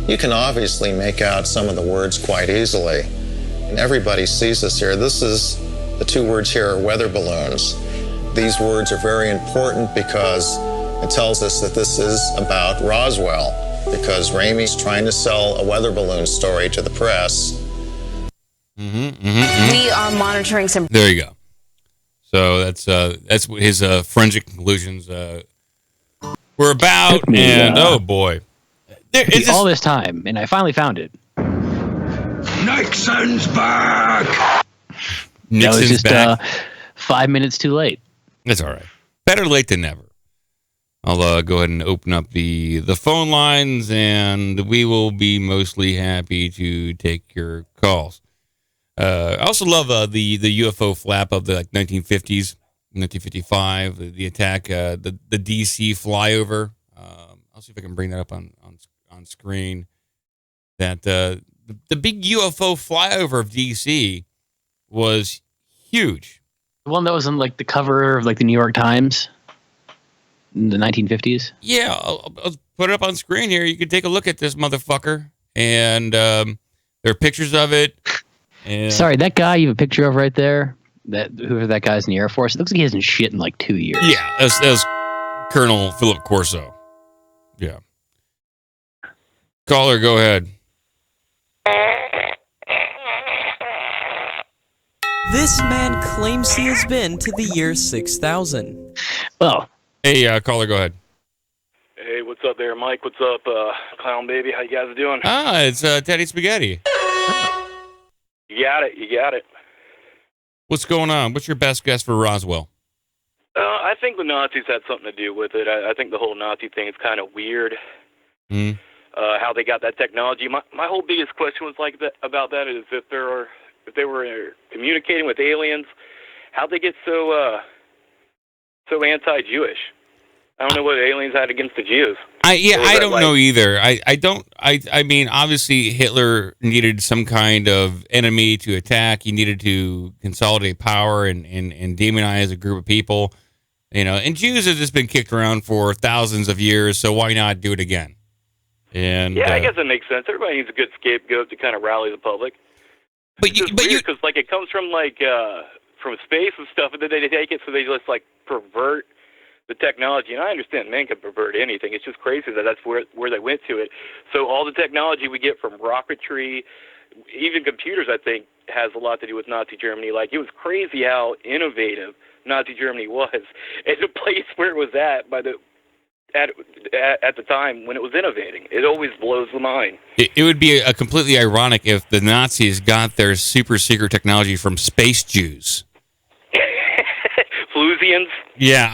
you can obviously make out some of the words quite easily. And everybody sees this here. This is, the 2 words here are weather balloons. These words are very important because it tells us that this is about Roswell, because Ramey's trying to sell a weather balloon story to the press. We are monitoring some. There you go. So that's what his forensic conclusions were about. And oh boy, all this time, and I finally found it. Nixon's back. Nixon's just back. 5 minutes too late. That's all right. Better late than never. I'll go ahead and open up the phone lines, and we will be mostly happy to take your calls. I also love the UFO flap of the 1950s, 1955, the attack, the DC flyover. I'll see if I can bring that up on screen. That the big UFO flyover of DC was huge. The one that was on the cover of the New York Times in the 1950s. Yeah, I'll put it up on screen here. You can take a look at this motherfucker, and there are pictures of it. And sorry, that guy you have a picture of right there, whoever that guy's in the Air Force, it looks like he hasn't shit in 2 years. Yeah, that was Colonel Philip Corso. Yeah. Caller, go ahead. This man claims he has been to the year 6000. Well. Hey, caller, go ahead. Hey, what's up there, Mike? What's up, Clown Baby? How you guys doing? It's Teddy Spaghetti. You got it. What's going on? What's your best guess for Roswell? I think the Nazis had something to do with it. I think the whole Nazi thing is kind of weird. How they got that technology. My whole biggest question was about that is if they were communicating with aliens, how'd they get so anti-Jewish? I don't know what aliens had against the Jews. I don't know either. I mean, obviously Hitler needed some kind of enemy to attack. He needed to consolidate power and demonize a group of people. And Jews have just been kicked around for thousands of years, so why not do it again? And I guess it makes sense. Everybody needs a good scapegoat to kind of rally the public. But it's weird because it comes from from space and stuff, and then they take it so they just pervert the technology. And I understand men can pervert anything. It's just crazy that's where they went to it. So all the technology we get from rocketry, even computers, I think, has a lot to do with Nazi Germany. It was crazy how innovative Nazi Germany was, and the place where it was at by the at the time when it was innovating. It always blows the mind. It would be a completely ironic if the Nazis got their super secret technology from space Jews. Flusians. Yeah,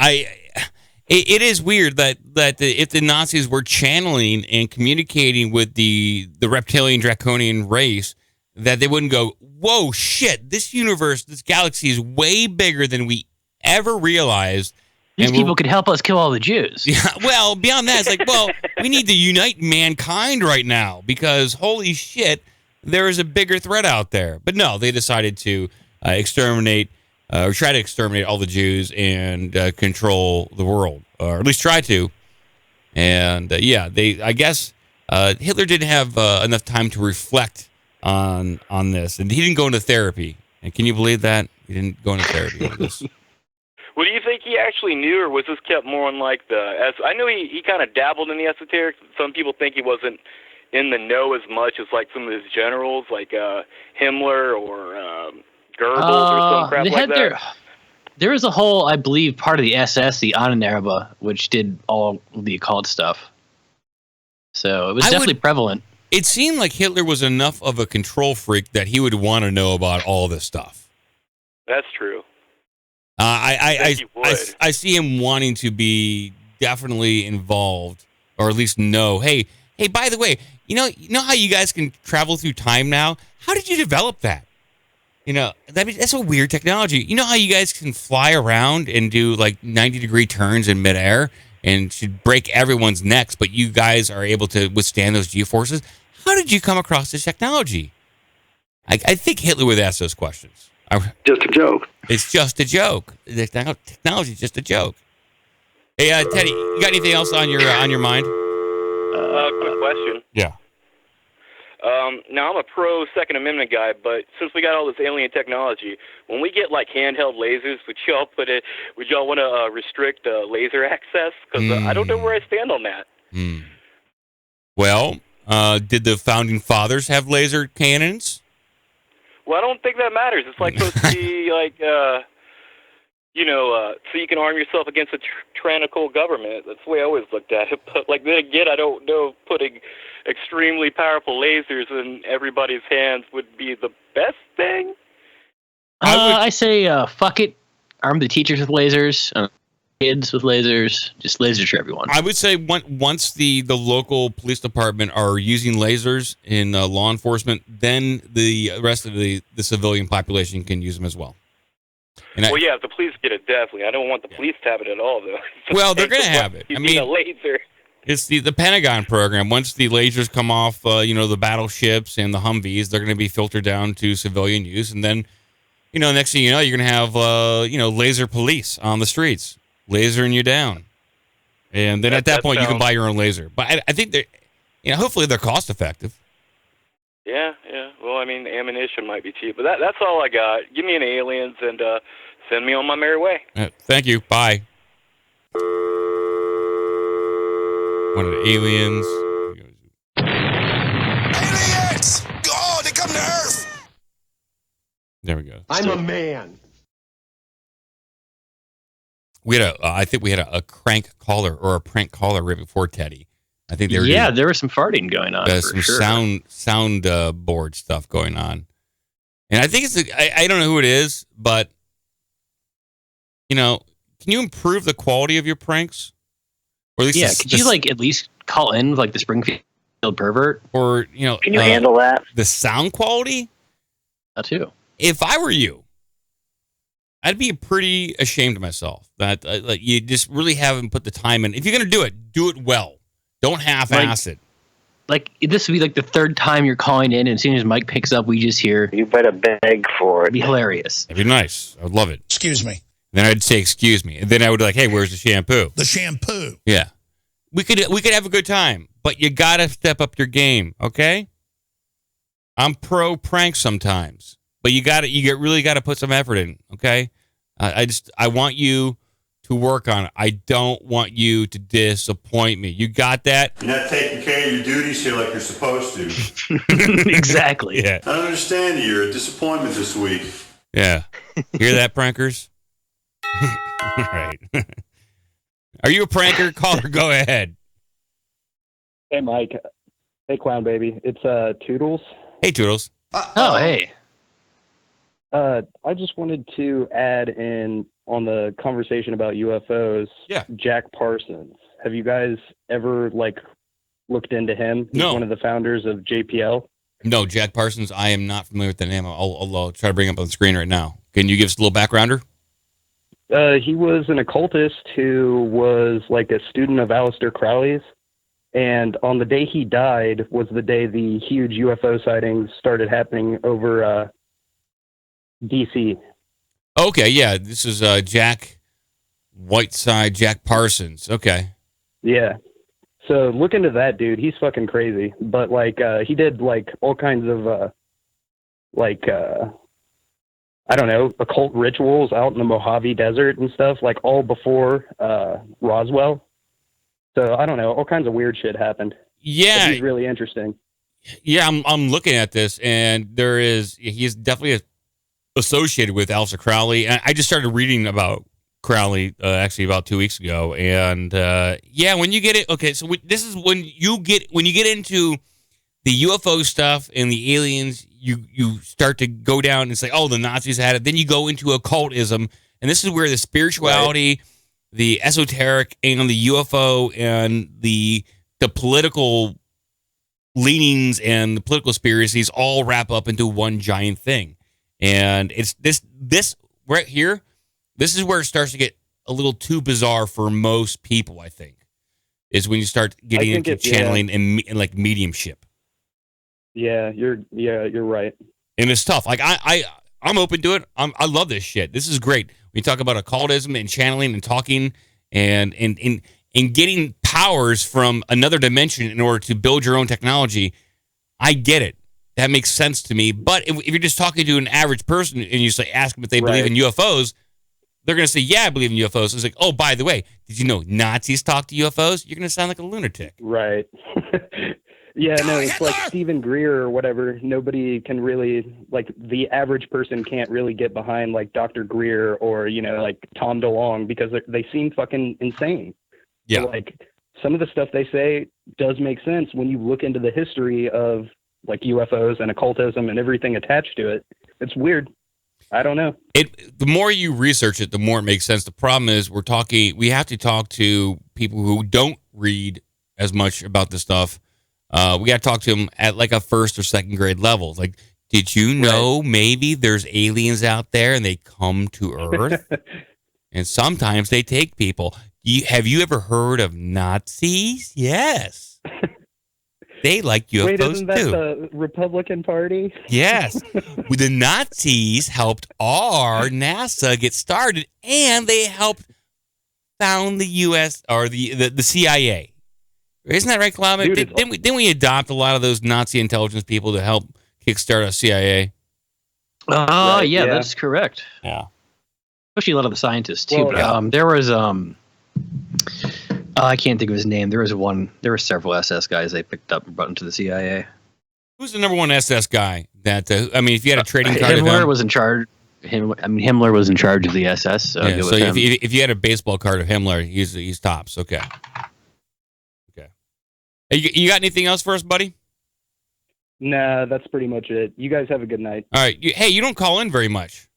it is weird that if the Nazis were channeling and communicating with the reptilian draconian race, that they wouldn't go, whoa, shit, this universe, this galaxy is way bigger than we ever realized. These people could help us kill all the Jews. Yeah, well, beyond that, it's like, well, we need to unite mankind right now because, holy shit, there is a bigger threat out there. But no, they decided to exterminate or try to exterminate all the Jews and control the world, or at least try to. And, I guess Hitler didn't have enough time to reflect on this. And he didn't go into therapy. And can you believe that? He didn't go into therapy on this. Well, do you think he actually knew, or was this kept more on like I know he kind of dabbled in the esoteric. Some people think he wasn't in the know as much as like some of his generals, like Himmler or Goebbels or some crap like that. There was a whole, I believe, part of the SS, the Ahnenerbe, which did all the occult stuff. So it was definitely prevalent. It seemed like Hitler was enough of a control freak that he would want to know about all this stuff. That's true. I see him wanting to be definitely involved, or at least know. Hey, by the way, you know how you guys can travel through time now? How did you develop that? That's a weird technology. You know how you guys can fly around and do like 90-degree turns in midair and should break everyone's necks, but you guys are able to withstand those G-forces? How did you come across this technology? I think Hitler would ask those questions. Just a joke. It's just a joke. The technology is just a joke. Hey, Teddy, you got anything else on your mind? Quick question. Yeah. Now, I'm a pro Second Amendment guy, but since we got all this alien technology, when we get like handheld lasers, would y'all want to restrict laser access? Because I don't know where I stand on that. Well, did the founding fathers have laser cannons? Well, I don't think that matters. It's like supposed to be like, so you can arm yourself against a tyrannical government. That's the way I always looked at it. But like then again, I don't know if putting extremely powerful lasers in everybody's hands would be the best thing. I say fuck it. Arm the teachers with lasers, kids with lasers, just lasers for everyone. I would say once the local police department are using lasers in law enforcement, then the rest of the civilian population can use them as well. If the police get it, definitely. I don't want the police to have it at all, though. Well, they're going to have it. I mean, a laser. It's the Pentagon program. Once the lasers come off, the battleships and the Humvees, they're going to be filtered down to civilian use. And then, next thing you know, you're going to have, laser police on the streets, lasering you down. And then at that point, you can buy your own laser. But I think they're, hopefully they're cost effective. Yeah. Well, I mean, the ammunition might be cheap, but that's all I got. Give me an aliens and send me on my merry way. Thank you. Bye. One of the aliens. Aliens! Oh, they come to Earth! There we go. I'm a man. I think we had a crank caller or a prank caller right before Teddy. I think they were there was some farting going on. Some sure. sound board stuff going on, and I think it's I don't know who it is, but can you improve the quality of your pranks? Or at least could you at least call in like the Springfield pervert? Or can you handle that? The sound quality? That too. If I were you, I'd be pretty ashamed of myself that you just really haven't put the time in. If you're gonna do it well. Don't half-ass it. Like this would be like the third time you're calling in, and as soon as Mike picks up, we just hear. You better beg for it. It'd be hilarious. It'd be nice. I would love it. Excuse me. Then I'd say, "Excuse me," and then I would be like, "Hey, where's the shampoo?" The shampoo. Yeah, we could have a good time, but you gotta step up your game, okay? I'm pro prank sometimes, but you really gotta put some effort in, okay? I want you to work on it. I don't want you to disappoint me. You got that? You're not taking care of your duties here like you're supposed to. Exactly. Yeah. I don't understand you. You're a disappointment this week. Yeah. Hear that, prankers? All right. Are you a pranker? Caller, go ahead. Hey, Mike. Hey, Clown Baby. It's Toodles. Hey, Toodles. Hey. I just wanted to add in on the conversation about UFOs. Yeah. Jack Parsons. Have you guys ever looked into him? He's No. one of the founders of JPL. No, Jack Parsons. I am not familiar with the name. I'll try to bring it up on the screen right now. Can you give us a little backgrounder? He was an occultist who was a student of Aleister Crowley's. And on the day he died was the day the huge UFO sightings started happening over D.C. Okay, yeah. This is Jack Whiteside, Jack Parsons. Okay. Yeah. So look into that, dude. He's fucking crazy. But he did all kinds of I don't know, occult rituals out in the Mojave Desert and stuff, all before Roswell. So I don't know, all kinds of weird shit happened. Yeah. But he's really interesting. Yeah, I'm looking at this, and he's definitely associated with Aleister Crowley. And I just started reading about Crowley actually about 2 weeks ago, and when you get it, okay, so this is when you get into the UFO stuff and the aliens, you start to go down and say, oh, the Nazis had it. Then you go into occultism, and this is where the spirituality, the esoteric, and the UFO and the political leanings and the political conspiracies all wrap up into one giant thing. And it's this right here. This is where it starts to get a little too bizarre for most people, I think, is when you start getting into channeling and mediumship. Yeah, you're right. And it's tough. I'm open to it. I love this shit. This is great. We talk about occultism and channeling and talking and getting powers from another dimension in order to build your own technology. I get it. That makes sense to me. But if you're just talking to an average person and you ask them if they believe in UFOs, they're going to say, yeah, I believe in UFOs. It's oh, by the way, did you know Nazis talk to UFOs? You're going to sound like a lunatic. Right. Yeah, no, it's like Stephen Greer or whatever. Nobody can really, the average person can't really get behind Dr. Greer or, Tom DeLonge because they seem fucking insane. Yeah. So, some of the stuff they say does make sense when you look into the history of UFOs and occultism and everything attached to it. It's weird. I don't know. The more you research it, the more it makes sense. The problem is we have to talk to people who don't read as much about this stuff. We got to talk to them at a first or second grade level. Did you know maybe there's aliens out there and they come to Earth? And sometimes they take people. Have you ever heard of Nazis? Yes. They like UFOs Wait, isn't that too. the Republican Party? Yes. The Nazis helped our NASA get started, and they helped found the U.S. or the CIA. Isn't that right, Cloud? Didn't we adopt a lot of those Nazi intelligence people to help kickstart a CIA? Yeah, that's correct. Yeah. Especially a lot of the scientists, too. There was, I can't think of his name. There were several SS guys they picked up and brought into the CIA. Who's the number one SS guy? That if you had a trading card, Himmler was in charge. Himmler was in charge of the SS. So, yeah, so if you had a baseball card of Himmler, he's tops. Okay. Hey, you got anything else for us, buddy? Nah, that's pretty much it. You guys have a good night. All right. Hey, you don't call in very much.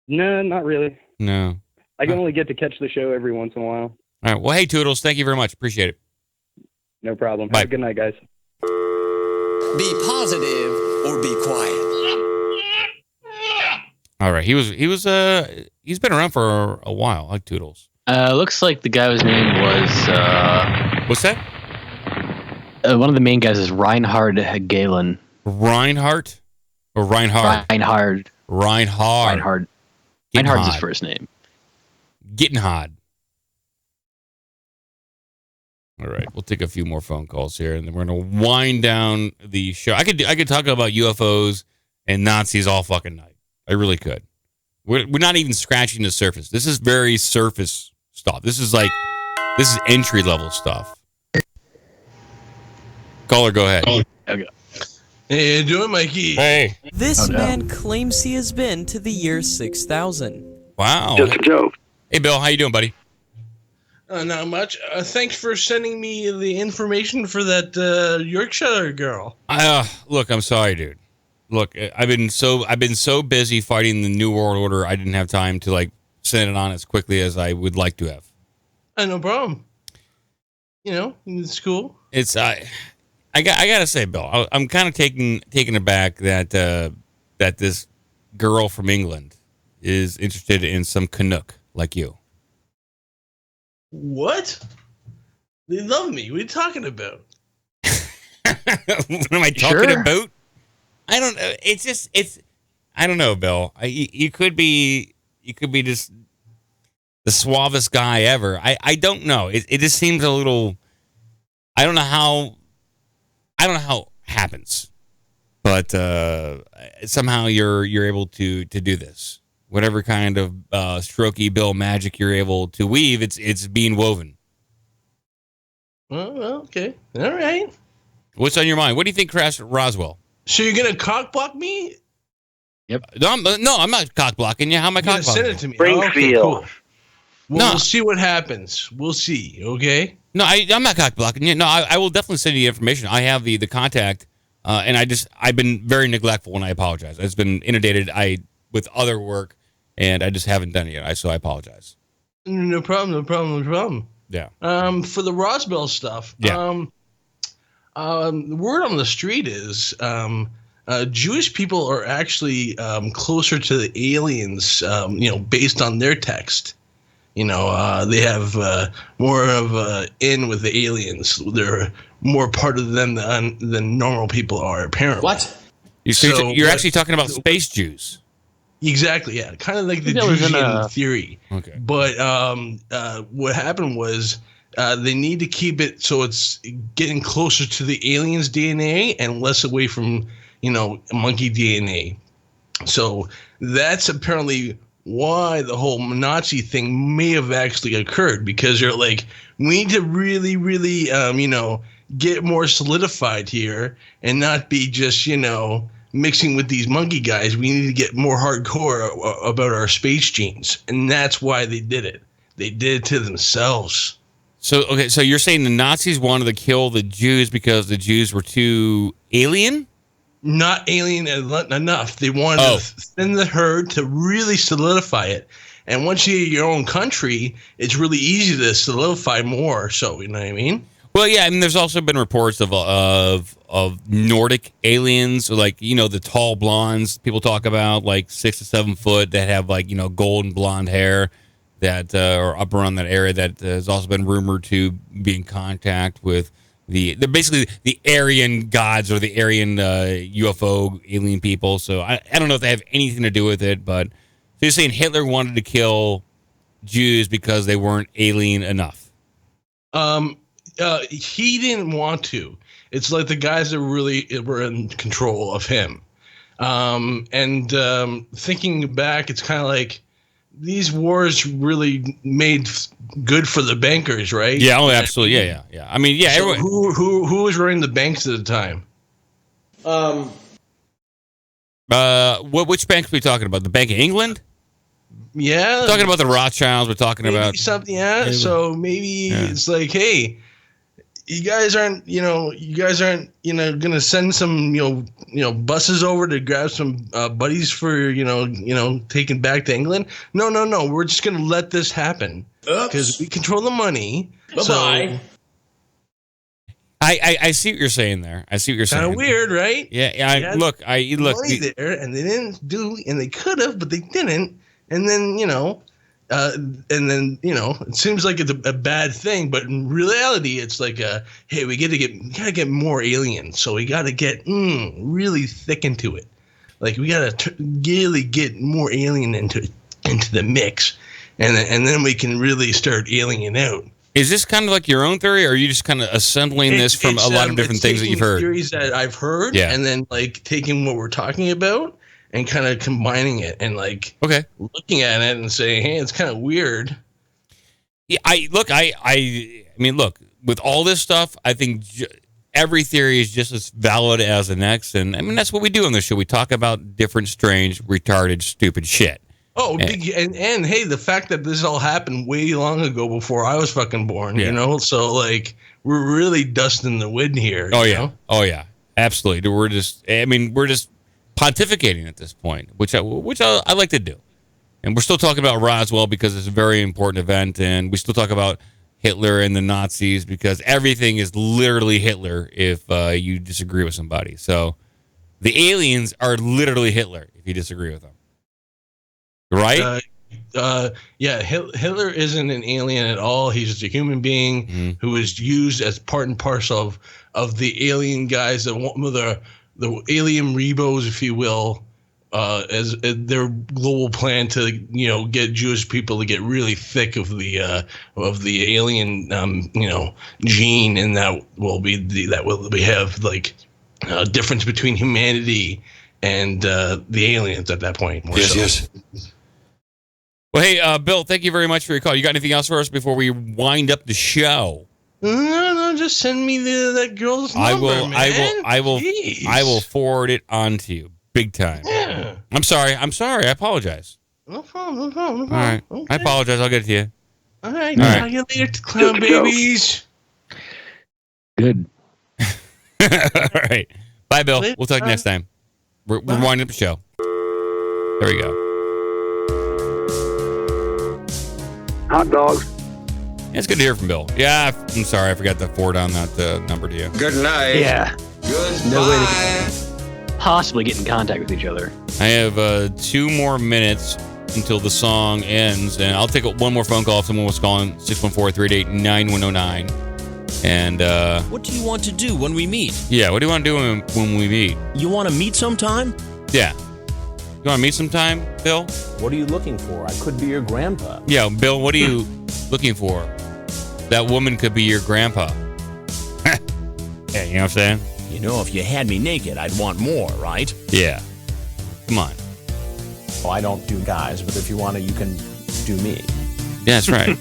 No, not really. No. I can only get to catch the show every once in a while. All right. Well, hey, Toodles, thank you very much. Appreciate it. No problem. Bye. Have a good night, guys. Be positive or be quiet. All right. He's been around for a while. I like Toodles. Looks like the guy whose name was what's that? One of the main guys is Reinhard Galen. Reinhardt or Reinhard? Reinhard. Reinhard's his first name. Gittenhard. All right, we'll take a few more phone calls here, and then we're gonna wind down the show. I could talk about UFOs and Nazis all fucking night. I really could. We're not even scratching the surface. This is very surface stuff. This is entry level stuff. Caller, go ahead. Okay. Hey, how you doing, Mikey? Hey. This man claims he has been to the year 6000. Wow. Just a joke. Hey, Bill, how you doing, buddy? Not much. Thanks for sending me the information for that Yorkshire girl. Look, I'm sorry, dude. Look, I've been so busy fighting the New World Order, I didn't have time to like send it on as quickly as I would like to have. No problem. It's cool. It's I gotta say, Bill, I'm kind of taken aback that this girl from England is interested in some Canuck like you. What? They love me. What are you talking about? What am I talking about? I don't know. I don't know, Bill. You could be just the suavest guy ever. I don't know. It just seems a little. I don't know how it happens, but somehow you're able to do this. Whatever kind of strokey Bill magic you're able to weave, it's being woven. Well, okay, all right. What's on your mind? What do you think crashed at Roswell? So you're gonna cockblock me? Yep. No, I'm not cock blocking you. How am I cock blocking? Send it to me. Springfield. Okay, cool. We'll see what happens. We'll see. Okay. No, I'm not cock blocking you. No, I will definitely send you the information. I have the contact, and I've been very neglectful, and I apologize. It's been inundated with other work, and I just haven't done it yet. So I apologize. No problem. Yeah. For the Roswell stuff. Yeah. The word on the street is Jewish people are actually closer to the aliens, based on their text. They have more of a in with the aliens. They're more part of them than normal people are, apparently. What? You're actually talking about space Jews. Exactly, yeah. Kind of like the Jewish theory. Okay. But what happened was they need to keep it so it's getting closer to the aliens' DNA and less away from, monkey DNA. So that's apparently why the whole Nazi thing may have actually occurred, because they're like, we need to really, really, get more solidified here and not be just, mixing with these monkey guys. We need to get more hardcore about our space genes. And that's why they did it. They did it to themselves. So you're saying the Nazis wanted to kill the Jews because the Jews were too alien? Not alien enough. They wanted to thin the herd to really solidify it. And once you're your own country, it's really easy to solidify more. So, you know what I mean? Well, yeah. I mean, there's also been reports of Nordic aliens, like, the tall blondes people talk about, like 6 to 7 foot, that have like, golden blonde hair that are up around that area, that has also been rumored to be in contact with they're basically the Aryan gods or the Aryan UFO alien people. So I don't know if they have anything to do with it, but so you're saying Hitler wanted to kill Jews because they weren't alien enough? He didn't want to. It's like the guys that really were in control of him. Thinking back, it's kind of like these wars really made good for the bankers, right? Yeah, oh, absolutely. Yeah. I mean, yeah. So who was running the banks at the time? Which banks are we talking about? The Bank of England? Yeah. We're talking about the Rothschilds. We're talking maybe about something. Yeah. So maybe it's like, hey, you guys aren't gonna send some buses over to grab some buddies for taking back to England. No, we're just gonna let this happen because we control the money. Bye-bye. I see what you're saying there. I see what you're saying. Kind of weird, right? Yeah. Look. Money there, and they didn't do, and they could have, but they didn't. And then it seems like it's a bad thing, but in reality, it's like hey, we gotta get more aliens, so we gotta get really thick into it. Like we gotta really get more alien into the mix, and then we can really start aliening out. Is this kind of like your own theory, or are you just kind of assembling this from a lot of different things that you've heard? Theories that I've heard, and then like taking what we're talking about and kind of combining it and like looking at it and saying, hey, it's kind of weird. Yeah, I mean, look, with all this stuff, I think every theory is just as valid as the next. And I mean, that's what we do on this show. We talk about different, strange, retarded, stupid shit. Oh, and hey, the fact that this all happened way long ago before I was fucking born, Yeah. you know? So, like, we're really dusting the wind here. Oh, you yeah. know? Oh, yeah. Absolutely. We're just pontificating at this point, which I like to do. And we're still talking about Roswell because it's a very important event, and we still talk about Hitler and the Nazis because everything is literally Hitler if you disagree with somebody. So the aliens are literally Hitler if you disagree with them. Right? Yeah, Hitler isn't an alien at all. He's just a human being who is used as part and parcel of the alien guys, the alien rebos, if you will, as their global plan to get Jewish people to get really thick of the alien gene, and that will we have like a difference between humanity and the aliens at that point. Yes. Well, hey, Bill, thank you very much for your call. You got anything else for us before we wind up the show? No, just send me that girl's number, man. I will forward it on to you, big time. Yeah. I'm sorry. I apologize. No problem. All right. Okay. I apologize. I'll get it to you. All right. Talk to you later, clown babies. Good. All right. Bye, Bill. We'll talk next time. We're winding up the show. There we go. Hot dogs. Yeah, it's good to hear from Bill. Yeah, I'm sorry. I forgot to forward on that number to you. Good night. Yeah. Goodbye. No way they could possibly get in contact with each other. I have 2 more minutes until the song ends, and I'll take one more phone call if someone was calling, 614-388-9109. And what do you want to do when we meet? Yeah, what do you want to do when we meet? You want to meet sometime? Yeah. You want to meet sometime, Bill? What are you looking for? I could be your grandpa. Yeah, Bill, what are you looking for? That woman could be your grandpa. Yeah, you know what I'm saying? You know, if you had me naked, I'd want more, right? Yeah. Come on. Well, I don't do guys, but if you want to, you can do me. Yeah, that's right.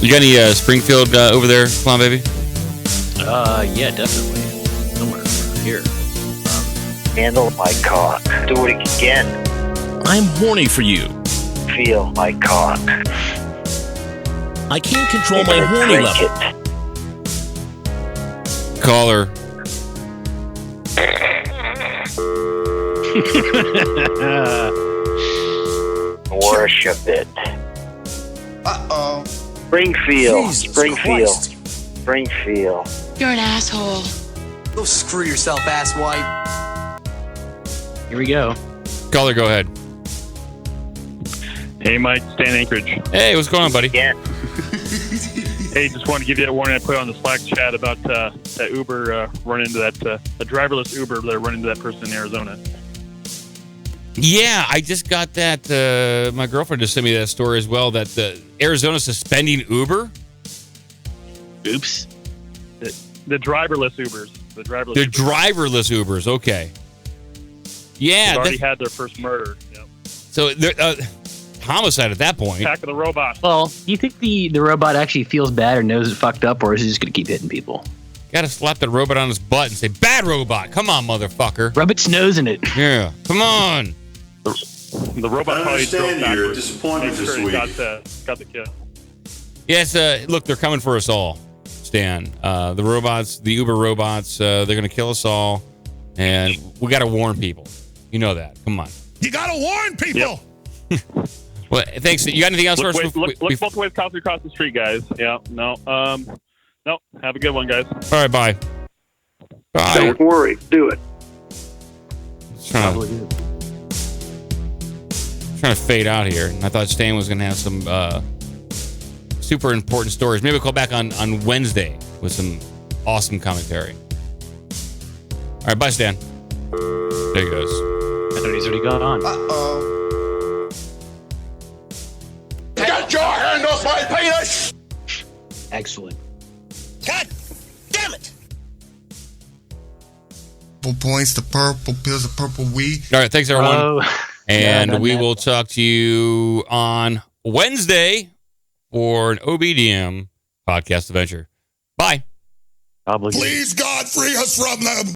You got any Springfield over there, Clown Baby? Yeah, definitely. Somewhere around here. Handle my cock. Do it again. I'm horny for you. Feel my cock. I can't control my horny level. Caller. Worship it. Uh-oh. Springfield. Jesus Springfield. Christ. Springfield. You're an asshole. Go screw yourself, asswipe. Here we go. Caller, go ahead. Hey, Mike, Stan Anchorage. Hey, what's going on, buddy? Yeah. Hey, just wanted to give you that warning I put on the Slack chat about that Uber running into that, a driverless Uber that run into that person in Arizona. Yeah, I just got that. My girlfriend just sent me that story as well, that Arizona suspending Uber. Oops. The driverless Ubers. The driverless Ubers, okay. Yeah. They've already had their first murder. Yep. So they're homicide at that point. Attack of the robot. Well, do you think the robot actually feels bad or knows it's fucked up, or is it just going to keep hitting people? Gotta slap that robot on his butt and say, "Bad robot, come on, motherfucker." Rub its nose in it. Yeah, come on. The robot probably drove You're disappointed this week. Got the kill. Yes, look, they're coming for us all, Stan. The robots, the Uber robots, they're gonna kill us all, and we gotta warn people. You know that. Come on. You gotta warn people. Yep. Well, thanks. You got anything else for us? Look both ways across the street, guys. Yeah. No. No. Have a good one, guys. All right. Bye. Bye. Don't worry. Do it. Trying to fade out here. And I thought Stan was going to have some super important stories. Maybe we'll call back on Wednesday with some awesome commentary. All right. Bye, Stan. There he goes. I thought he's already gone on. Uh-oh. Get your hand off my penis! Excellent. God damn it! Purple points, the purple pills, the purple weed. All right, thanks everyone. Oh. And we will talk to you on Wednesday for an OBDM podcast adventure. Bye. Please, God, free us from them.